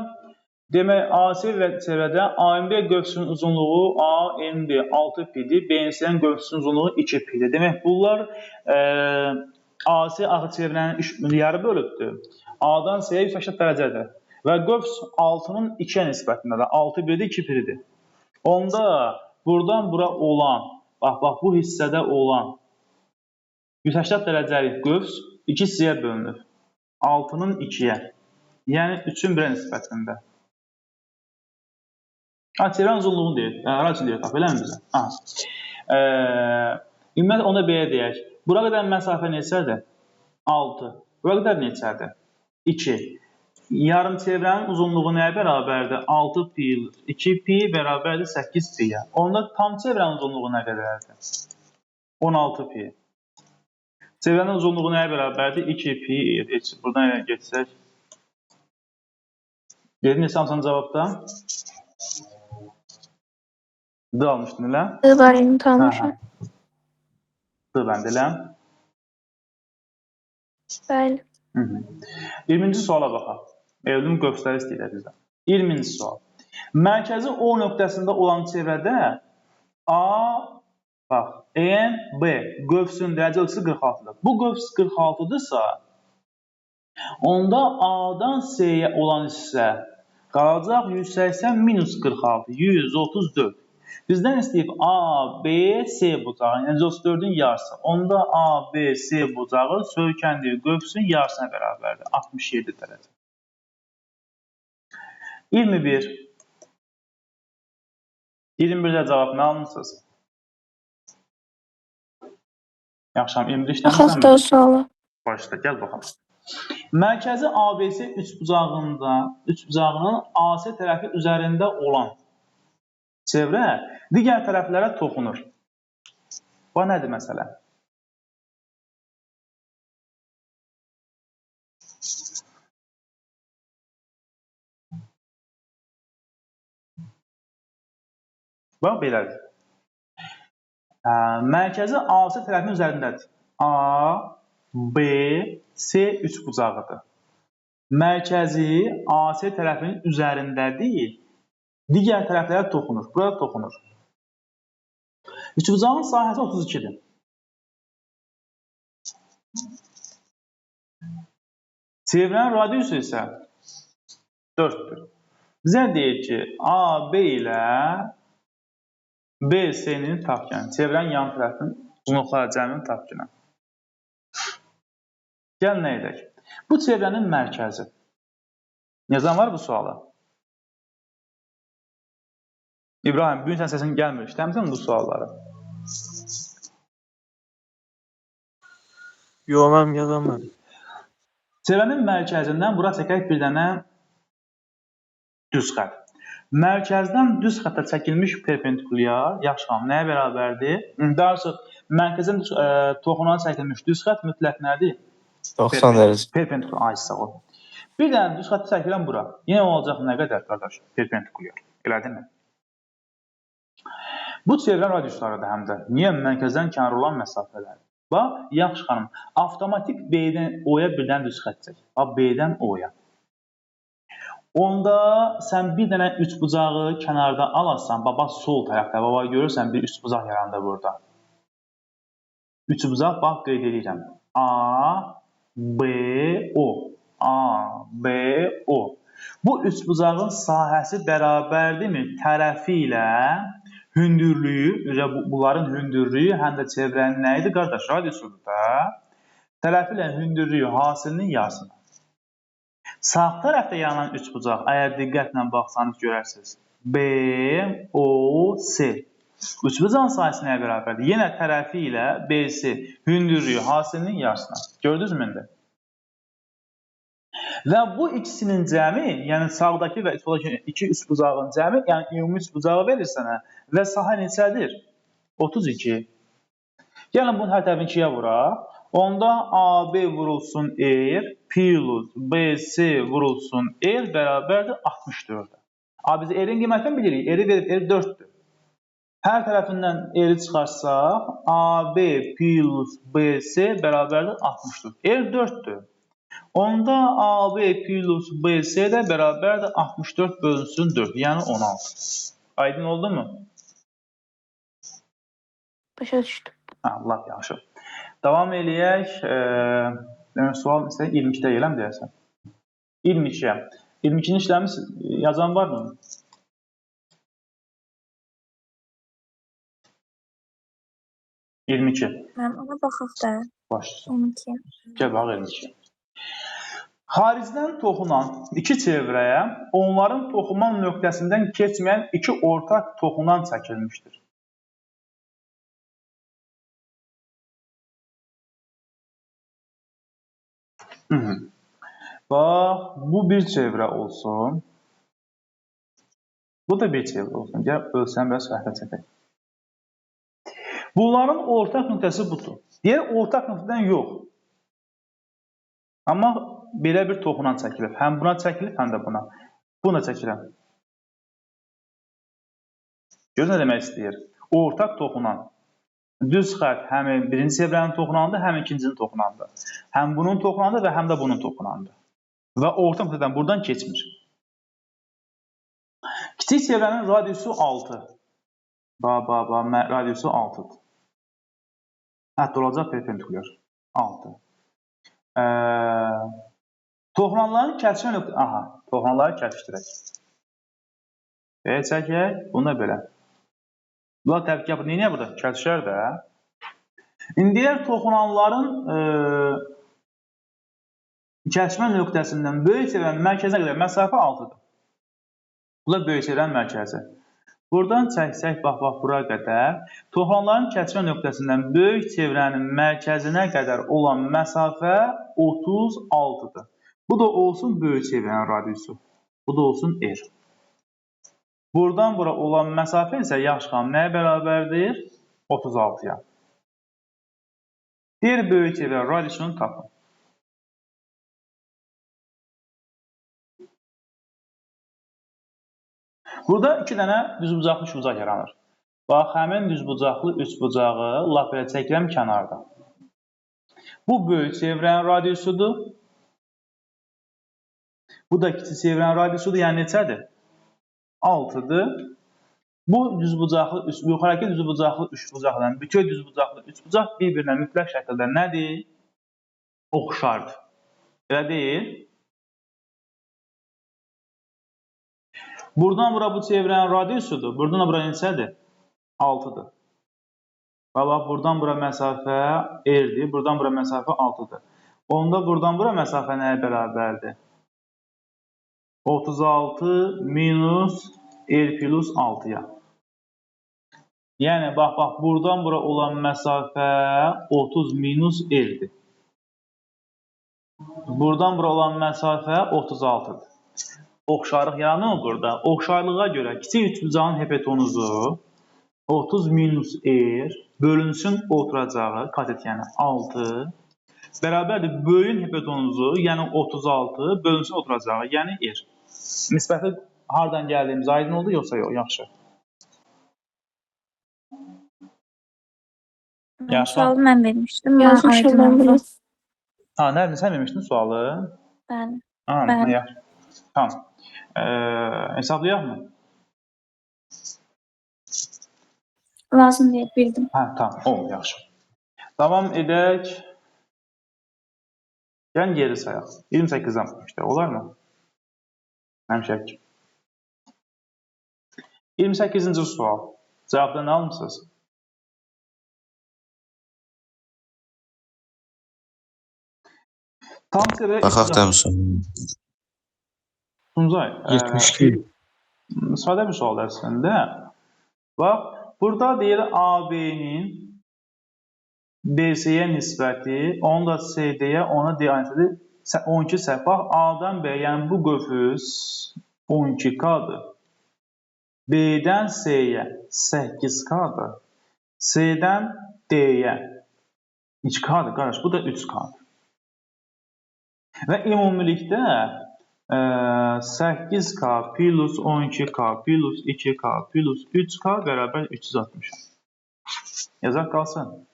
demək AC və çevrədə AMB qövsünün uzunluğu AMB 6 pidir, BNC-nin qövsünün uzunluğu 2 pidir. Demək bunlar AC axı çevrənin yarı bölübdür. A-dan C-yə 180 dərəcədir. Və qövs 6-nın 2-yə nisbətindədir. 6 biridir, 2 biridir. Onda buradan bura olan, bax bu hissədə olan 180 dərəcəlik qövs 2 hissəyə bölünür. 6-nın 2-yə. Yəni 3-ün 1-ə nisbətində. Çevrənin uzunluğunu deyir. Radiusunu deyir, elə mi bizə? Ümumiyyətlə, ona belə deyək. Bura qədər məsafə neçədir? 6. Bura qədər neçədir? 2. Yarım çevrənin uzunluğu nəyə bərabərdir? 6 pi, 2 pi bərabərdir 8 piyə. Onda tam çevrənin uzunluğu nə qədərdir? 16 pi. Çevrənin uzunluğu nəyə bərabərdir? 2 pi. Buradan elə geçsək. Dedin, neçə almışsan cavabda? D almışdın, elə? D variantı almışam. D bəndə, elə? Bəli. 20-ci suala baxaq. Evrim qövsləri istəyirlər bizdən. 20-ci sual. Mərkəzi O nöqtəsində olan çevrədə A, bax, N, B qövsünün dərəcə ölçüsü 46-dır. Bu qövs 46-dırsa, onda A-dan C-yə olan hissə qalacaq 180 minus 46, 134. Bizdən istəyib A, B, C bucağı, yəni 134-ün yarısı. Onda A, B, C bucağı söykəndiyi qövsün yarısına bərabərdir, 67 dərəcə. 21. 21-də cavab nə almışsınız? Yaxşam, 21 işləmişsən mi? Baxaq da o suala. Başla, gəl baxaq. Mərkəzi ABC üçbucağının AC tərəfi üzərində olan çevrə digər tərəflərə toxunur. Bu nədir məsələ? Bax, belədir. Mərkəzi AC tərəfinin üzərindədir. A, B, C üçbucağıdır. Mərkəzi AC tərəfinin üzərində deyil, digər tərəflərə toxunur. Burada toxunur. Üçbucağın sahəsi 32-dir. Çevrənin radiusu isə 4-dür. Bizə deyir ki, AB ilə BC-nin tapkını, çevrənin yan tərəfinin uzunluqları cəminin tapkını. Gəl nə edək? Bu çevrənin mərkəzi. Yazan var bu suala? İbrahim, bugün sən səsin gəlmir. İşləmirsən bu sualları? Yox, mən yazamadım. Çevrənin mərkəzindən bura çəkək bir dənə düz xət. Mərkəzdən düz xətə çəkilmiş perpendikulyar, yaxşı, nəyə bərabərdir? Daha sonra, mərkəzdən toxunan çəkilmiş düz xət mütləq nədir? 90 dərəcə. Perpendikulyar, ay sağ ol. Bir dənə düz xətti çəkilən bura. Yenə olacaq nə qədər, qardaş? Perpendikulyar. Elədin mi? Bu çevrə radiuslarıdır həm də. Niyə? Mərkəzdən kənar olan məsafələr. Bax, yaxşı xanım, avtomatik B-dən O-ya birdən düz xətt çək. Bax, B-dən O-ya. Onda sən bir dənə üçbucağı kənarda alarsan, bax, sol tərəfdə, bax, görürsən bir üçbucaq yarandı burada. Üçbucaq, bax, qeyd edirəm. A, B, O. A, B, O. Bu üçbucağın sahəsi bərabərdirmi? Tərəfi ilə hündürlüyü, bunların hündürlüyü həm də çevrənin nə idi, qardaş? Radiusudur da. Tərəfi ilə hündürlüyü hasilinin yarısına. Sağ tərəfdə yaranan üçbucaq, əgər diqqətlə baxsanız görərsiniz. B, O, C. Üçbucağın sahəsi nəyə bərabərdir? Yenə tərəfi ilə BC hündürlüyü hasilinin yarısına. Gördünüz mü indi? Və bu ikisinin cəmi, yəni sağdakı və soldakı iki üçbucağın cəmi, yəni ümumi üçbucağı verir sənə və sahə neçədir? 32. Gəlin bunu hər tərəfini 2-yə vuraq. Onda AB vurulsun R, plus BC vurulsun L bərabərdir 64-ə. Biz erin qiymətini bilirik. Eri verib, eri 4-dür. Hər tərəfindən eri çıxarsaq, AB plus BC bərabərdir 64. Eri 4-dür. Onda AB plus BC də bərabərdir 64 bölünsün 4, yəni 16. Aydın oldu mu? Başa düşdüm. Allah yaxşı. Davam eləyək. Sual isə 22-də gələm deyəsən. 22-yə. 22-ni işləmiş yazan var mı? Mən ona baxaq da. Başlayın. 12. Gəl bax 22. Xaricdən toxunan iki çevrəyə onların toxunma nöqtəsindən keçməyən iki ortaq toxunan çəkilmişdir. Bax, bu bir çevrə olsun. Bu da bir çevrə olsun. Gəl, ölsən biraz fəhlə çəkək. Bunların ortaq nöqtəsi budur. Deyək, ortaq nöqtədən yox. Amma belə bir toxunan çəkilib. Həm buna çəkilib, həm də buna. Buna çəkiləm. Gör nə demək istəyir? Ortaq toxunan. Düz xətt həm birinci çevrənin toxunandır, həm ikincinin toxunandır. Həm bunun toxunandır və həm də bunun toxunandır. Və ortaq nöqtədən buradan keçmir. Kiçik çevrənin radiusu 6. Radiusu 6-dır. Hətta olacaq perpendikulyar. 6. Toxunanların kəsişmə nöqtəsi... Aha, toxunanları kəsişdirək. Çəkək, bunu da belə. Bunlar təbii ki, niyə burada? Kəsişər də. İndi deyək, toxunanların kəsişmə nöqtəsindən böyük çevrənin mərkəzinə qədər məsafə 6-dır. Bu da böyük çevrənin mərkəzi. Buradan çəksək, bax, bura qədər. Toxunanların kəsişmə nöqtəsindən böyük çevrənin mərkəzinə qədər olan məsafə 36-dır. Bu da olsun böyük çevrənin radiusu. Bu da olsun R. Buradan bura olan məsafə isə yaxşı xanım nəyə bərabərdir? 36-ya. Deyir, böyük çevrənin radiusunu tapın. Burada iki dənə düzbucaqlı üçbucaq yaranır. Bax, həmin düzbucaqlı üçbucağı lap belə çəkirəm kənarda. Bu böyük çevrənin radiusudur. Bu da kiçik çevrənin radiusudur. Yəni neçədir? 6-dır. Bu düzbucaqlı, yuxarıdakı düzbucaqlı üçbucaqdan bütün düzbucaqlı üçbucaq bir-birinə mütləq şəkildə nədir? Oxşardır. Elə deyil? Buradan bura bu çevrənin radiusudur. Buradan bura neçədir? 6-dır. Bax, buradan bura məsafə R-dir. Buradan bura məsafə 6-dır. Onda buradan bura məsafə nəyə bərabərdir? 36 minus R plus 6-ya. Yəni, bax, buradan bura olan məsafə 30 minus R-dir. Buradan bura olan məsafə 36-dır. Oxşarlıq yaranır burada. Oxşarlığa görə kiçik üçbucağın hipotenuzu 30 minus R bölünsün oturacağı katet, yəni 6 bərabərdir böyüyün hipotenuzu, yəni 36 bölünsün oturacağı, yəni R. Nisbəti hardan gəldiyimiz aydın oldu, yoxsa yox? Yaxşı. Sualı mən vermişdim. Yazmışım ben bunu. Nərimin, sən vermişdin sualı? Bəli. Yaxşı. Tamam. Hesablayaq mı? Lazım deyil, bildim. Tamam, oldu, yaxşı. Davam edək. Yəni geri sayaq. 28-dən işte, olar mı? Həmişək. 28-ci sual. Cavabda nə almışsınız? Baxaq da mısın? Tuncay, 72. sadə bir sual əslində. Bax, burada deyir AB-nin BC-yə nisbəti, onun da CD-yə, ona diyanətidir 12 səhv. Bax, A-dan B, yəni bu qöfüz 12K-dır. B-dən C-yə 8K-dır. C-dən D-yə 2K-dır. Qardaş, bu da 3K-dır. Və ümumilikdə 8K plus 12K plus 2K plus 3K bərabər 360. Yazaq qalsın.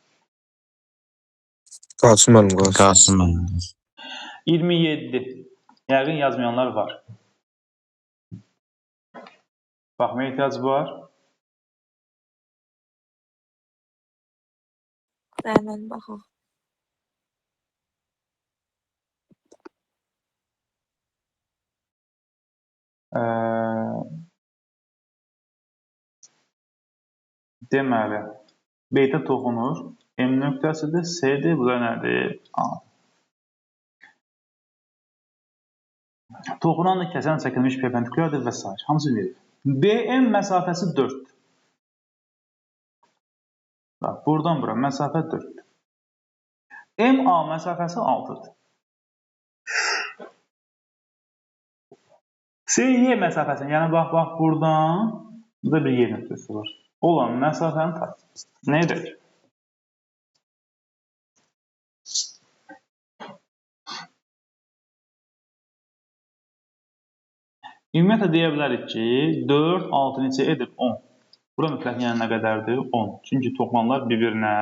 Qalsın müəllim, qalsın. Qalsın mənim. 27. Yəqin yazmayanlar var. Baxmaya ehtiyac var. Bəli, baxaq. Deməli, B-də toxunur. M nöqtəsidir, C-dir, bu da nədir? A. Toxunanla kəsən çəkilmiş perpendikulyardır və s. Hamısı verir. BM məsafəsi 4-dür. Bax, buradan bura məsafə 4-dür. MA məsafəsi 6-dır. CY məsafəsini, yəni bax, buradan, burada bir Y nöqtəsi var. Olan məsafəni tapın. Nə edək? Ümumiyyətlə deyə bilərik ki, 4, 6 neçə edir? 10. Bura mütləq yəni nə qədərdir? 10. Çünki toxulanlar bir-birinə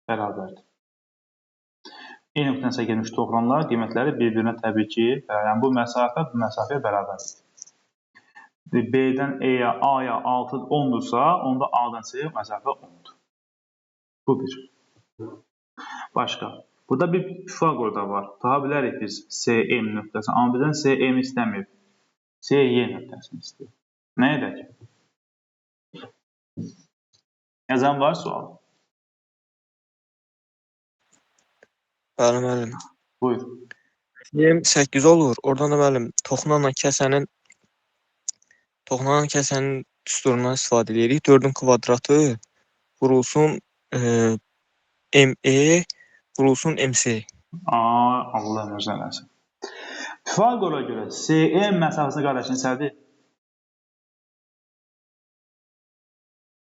bərabərdir. E nöqtədən çəkilmiş toxulanlar qiymətləri bir-birinə təbii ki, yəni bu məsafəyə bərabərdir. B-dən E-yə, A-ya 6, 10-dursa, onda A-dan C-yə məsafə 10-dur. Bu bir. Başqa. Burada bir Pifagor da var. Taha bilərik biz CM nöqtəsini. Amma bizdən CM istəmir. CY nöqtəsini istəyir. Nə edək? Yazan var sual? Bəli, müəllim. Buyur. 8 olur. Oradan da müəllim toxunanla kəsənin düsturundan istifadə edirik. 4-ün kvadratı vurulsun ME vurulsun MC. Allah ömür eləsin. Pifagora görə CM məsafəsi qardaş neçədir?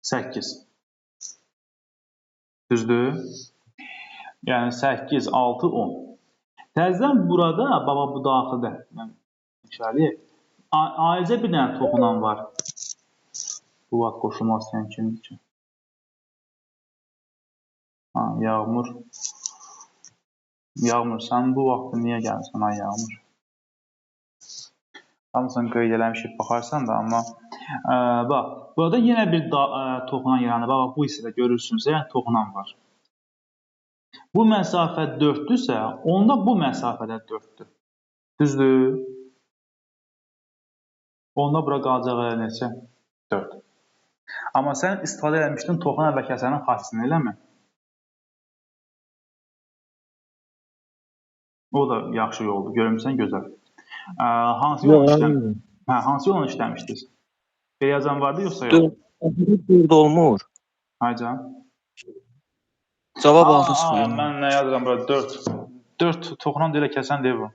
8. Düzdür? Yəni 8, 6, 10. Təzədən burada, baba bu daxildə, ayrıca bir dənə toxunan var. Bu vaxt qoşulmaz sən kimdir ki? Yağmur. Yağmur, sən bu vaxtda niyə gəlsən, ay Yağmur? Hamısını qeyd eləmişik, baxarsan da, amma bax, burada yenə bir toxunan yaranır. Bax, bu hissədə görürsünüzsə, yəni toxunan var. Bu məsafə 4-dürsə, onda bu məsafədə 4-dür. Düzdür? Onda bura qalacaq neçə? 4. Amma sən istifadə eləmişdin toxunan və kəsənin xassını, eləmi? O da yaxşı yoldur. Görmüsən, gözəl. Hansı yolla işləmişdiniz? Bir yazan vardı, yoxsa yox? 4 olmur. Haycan. Cavab 6 çıxıyor. Mən nə yazıram bura? 4. 4 toxunan deyil, kəsən deyil bu.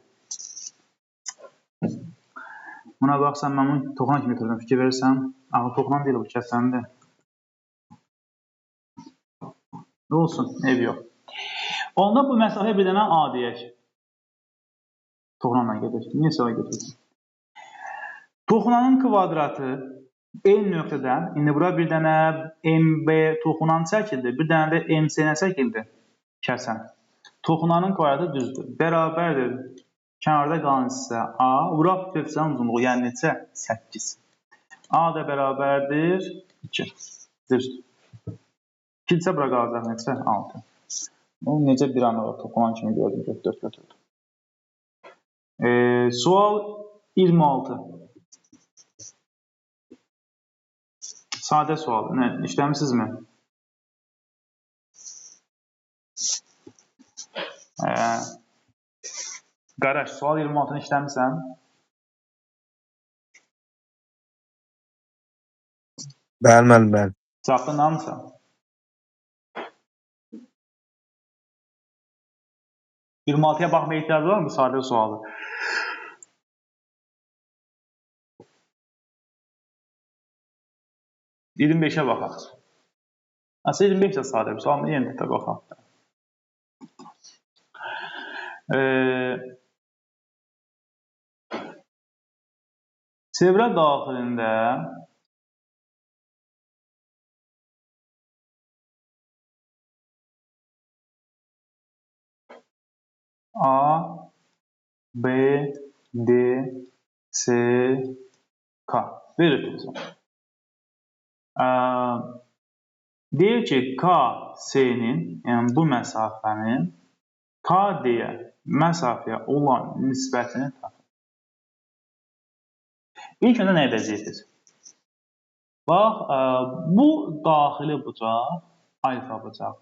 Buna baxsan, mən bunu toxunan kimi götürdüm. Fikir verirsən, toxunan deyil, bu kəsəndir. Ne olsun? Ev yox. Onda bu məsafə bir dənə A deyək. Toxunanla gedir. Niyə sıra götürdüm? Toxunanın kvadratı N nöqtədən, indi bura bir dənə MB toxunan çəkildi, bir dənə də MC-nə çəkildi, kəsən. Toxunanın kvadratı düzdür. Bərabərdir. Kənarda qalan hissə A, bura pütəfisənin uzunluğu, yəni neçə? 8. A da bərabərdir 2. Düzdür. 2 isə bura qalacaq neçə? 6. Necə bir an olar, toxunan kimi gördüm, 4 götürdüm. Sual 26. Sadə sual. İşləmişsizmi? Qaraş, sual 26-nı işləmişsən? Bəli, müəllim, bəli. Cavabdan almısan? Bir 26-ya baxmaya ehtiyacı var mı bu sadə sualı? Dedim 5'e baxaq. Aslında 25 də sadə bir sual, amma yenə də baxaq. Çevrə daxilində A, B, D, C, K. Verirsiniz. Deyir ki, KC-nin, yəni bu məsafənin KD-yə məsafəyə olan nisbətini tapın. İlk öndə nə edəcəksiniz? Bax, bu daxili bucaq alfa bucaq.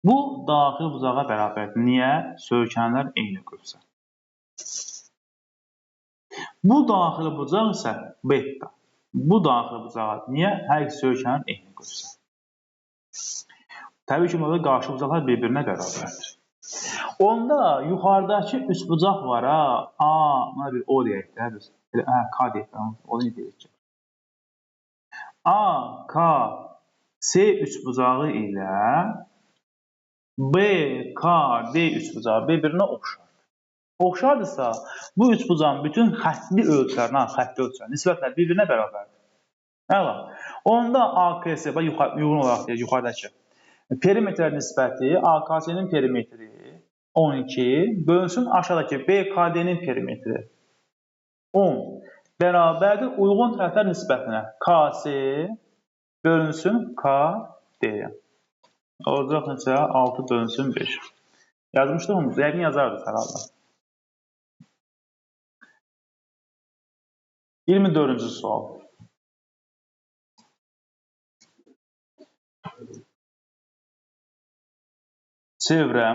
Bu daxili bucağa bərabərdir. Niyə? Söykənlər eyni qüvvəsə. Bu daxili bucaq isə beta. Bu daxili bucağa niyə? Hər iki söykənlər eyni qüvvəsə. Təbii ki, burada qarşı bucaqlar bir-birinə bərabərdir. Onda yuxarıdakı üç bucaq var ha. A, buna bir O deyək də biz. K deyək də, onu deyək ki. A, K, C üç bucağı ilə B, K, D üç bucağı bir-birinə oxşar. Oxşardırsa, bu üç bucağın bütün xəttli ölçülər, nisbətlər bir-birinə bərabərdir. Əla. Onda AKS, uyğun olaraq deyək, yuxarıdakı. Perimetr nisbəti, AKS-nin perimetri 12, bölünsün aşağıdakı BKD-nin perimetri 10 bərabərdir uyğun tərəflər nisbətinə KC bölünsün KD-yə. Olacaq neçə? 6 bölünsün 5. Yazmışdıq mı? Yəqin yazardıq hər halda. 24-cü sual. Çevrə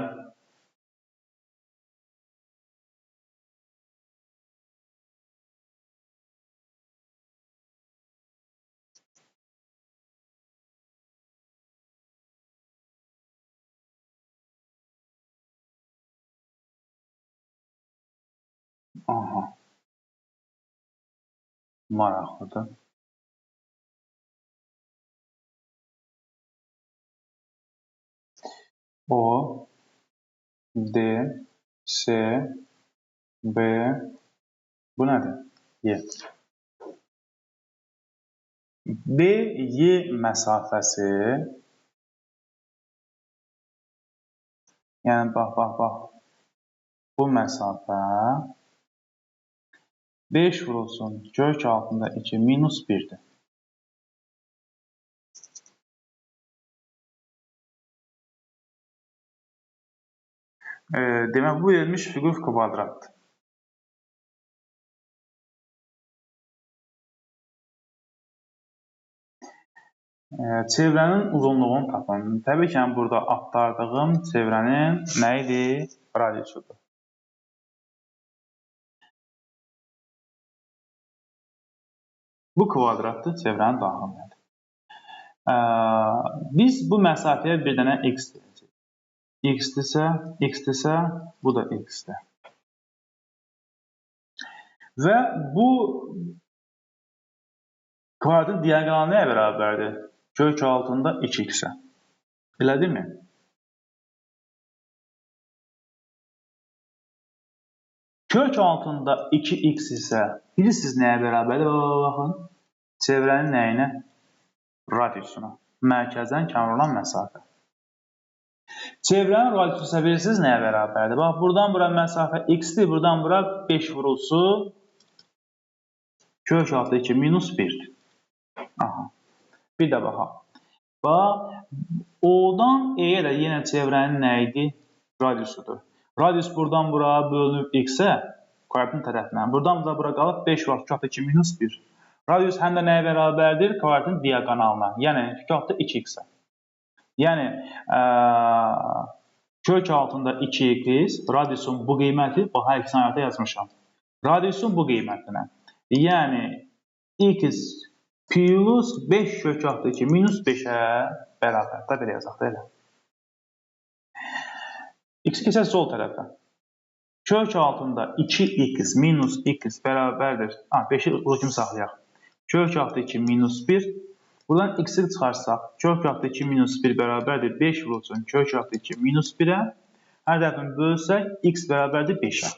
maraqlıdır. O, D, C, B, bu nədir? Y. B-Y məsafəsi, yəni bax, bu məsafə 5 vurulsun kök altında 2 minus 1'dir. Demək, bu verilmiş fiqur kvadratdır. Çevrənin uzunluğunu tapın. Təbii ki, burada axtardığım çevrənin nə idi? Radiusudur. Bu kvadratdır, çevrənin daxilidir. Biz bu məsafəyə bir dənə x deyəcəyik. X-dirsə, bu da x-dir. Və bu kvadratın diaqonalı nəyə bərabərdir? Kök altında 2x-ə. Elədimi? Kök altında 2x isə bilirsiniz nəyə bərabərdir? Baxın, çevrənin nəyinə? Radiusuna. Mərkəzdən kənar olan məsafə. Çevrənin radiusu isə bilirsiniz nəyə bərabərdir? Bax, buradan bura məsafə x-dir, buradan bura 5 vurulsu kök altı 2 minus 1'dir. Aha. Bir də baxaq. Bax, O-dan E-yə də yenə çevrənin nə idi? Radiusudur. Radius buradan bura bölünüb x-ə, kvadratın tərəfindən. Buradan bura qalıb 5 var, kök altı 2 minus 1. Radius həm də nəyə bərabərdir? Kvadratın diaqonalına. Yəni, kök altı 2x-ə. Yəni, kök altında 2x, radiusun bu qiyməti, bax, hər ikisini ayaqda yazmışam. Radiusun bu qiymətinə. Yəni, x plus 5 kök altı 2 minus 5'ə bərabər. Da belə yazaq da elə. X keçək sol tərəfə. Kök altında 2x minus x bərabərdir. 5'i o kimi saxlayaq. Kök altı 2 minus 1. Buradan x-i çıxarsaq, kök altı 2 minus 1 bərabərdir. 5 vurulsun kök altı 2 minus 1'ə. Hər tərəfini bölsək, x bərabərdir 5'ə.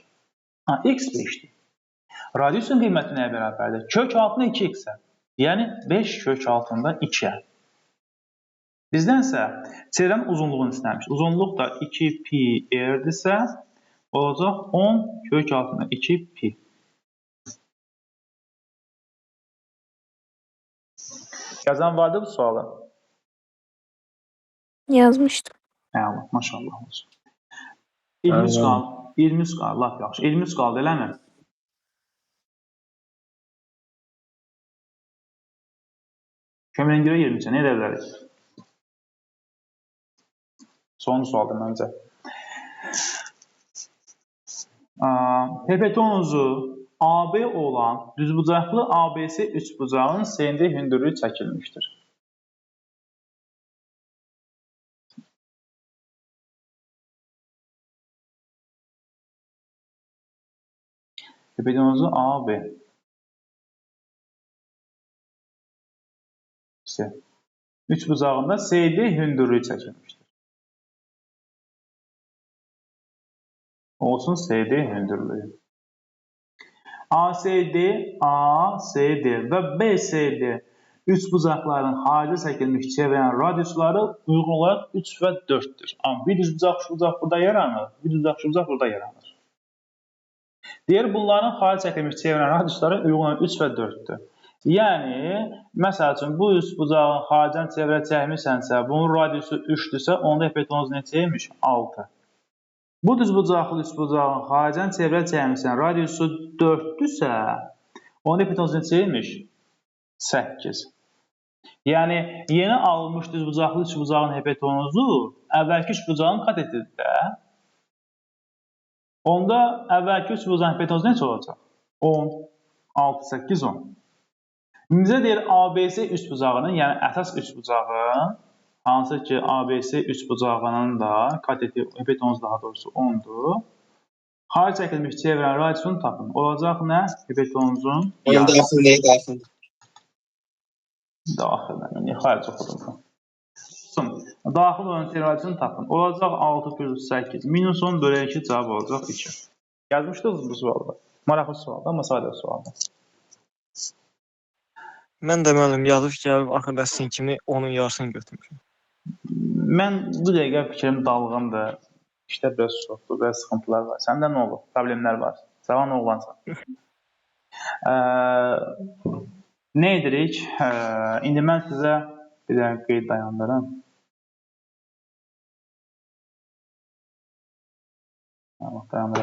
X 5'dir. Radiusun qiyməti nəyə bərabərdir? Kök altında 2x-ə. Yəni 5 kök altında 2-ə. Bizdənsə çevrənin uzunluğunu istəmiş. Uzunluq da 2pi r-dirsə, olacaq 10 kök altında 2pi. Yazan vardı bu sualı? Yazmışdım. Əla, maşallah olsun. 23 qaldı. 23 qaldı, laf yaxşı. 23 qaldı, eləmi? Köməyən görə 23-ə, nə edə bilərik? Son sualdır məncə. Hipotenuzu AB olan düzbucaqlı ABS üçbucağın SND hündürlüyü çəkilmişdir. Hipotenuzu AB. Üçbucağında SD hündürlüyü çəkilmişdir. Olsun SD hündürlüyü. ASD, ASD və BSD üçbucaqların xaricə çəkilmiş çevrənin radiusları uyğun olaraq 3 və 4-dür. Amma bir üçbucaq burada yaranır, bir üçbucaq burada yaranır. Deyir, bunların xarici çəkilmiş çevrənin radiusları uyğun olaraq 3 və 4-dür. Yəni, məsəl üçün, bu üçbucağın xaricən çevrə çəkmişsənsə, bunun radiusu 3-dürsə, onda hipotenuzu neçəymiş? 6. Bu düzbucaqlı üçbucağın xaricən çevrə çəkmişsən, radiusu 4-dürsə, onda hipotenuzu neçəymiş? 8. Yəni, yeni alınmış düzbucaqlı üçbucağın hipotenuzu əvvəlki üçbucağın katetidir də. Onda əvvəlki üçbucağın hipotenuzu neçə olacaq? 10, 6, 8, 10. Bizə deyir, ABS üçbucağının, yəni əsas üçbucağın, hansı ki, ABS üçbucağının da kateti, hipotenuzu daha doğrusu 10-dur. Xaric çəkilmiş çevrənin radiusunu tapın. Olacaq nə? Hipotenuzun Daxil nəyə daxil? Daxil, niyə xaric oxudum? Daxil olan çevrə radiusunu tapın. Olacaq 6 plus 8. Minus 10 bölü 2 cavab olacaq 2. Yazmışdınız bu sualda. Maraqlı sualda, amma sadə sualda. Mən də müəllim yazıb gəlib axırda sizin kimi onun yarısını götürmüşəm. Mən bu dəqiqə fikrim dalğındır. İşdə biraz çoxdur, biraz sıxıntılar var. Səndə nə olur? Problemlər var. Cavan oğlansan. Nə edirik? İndi mən sizə bir dəqiqə qeyd dayandırım. Dayandıram.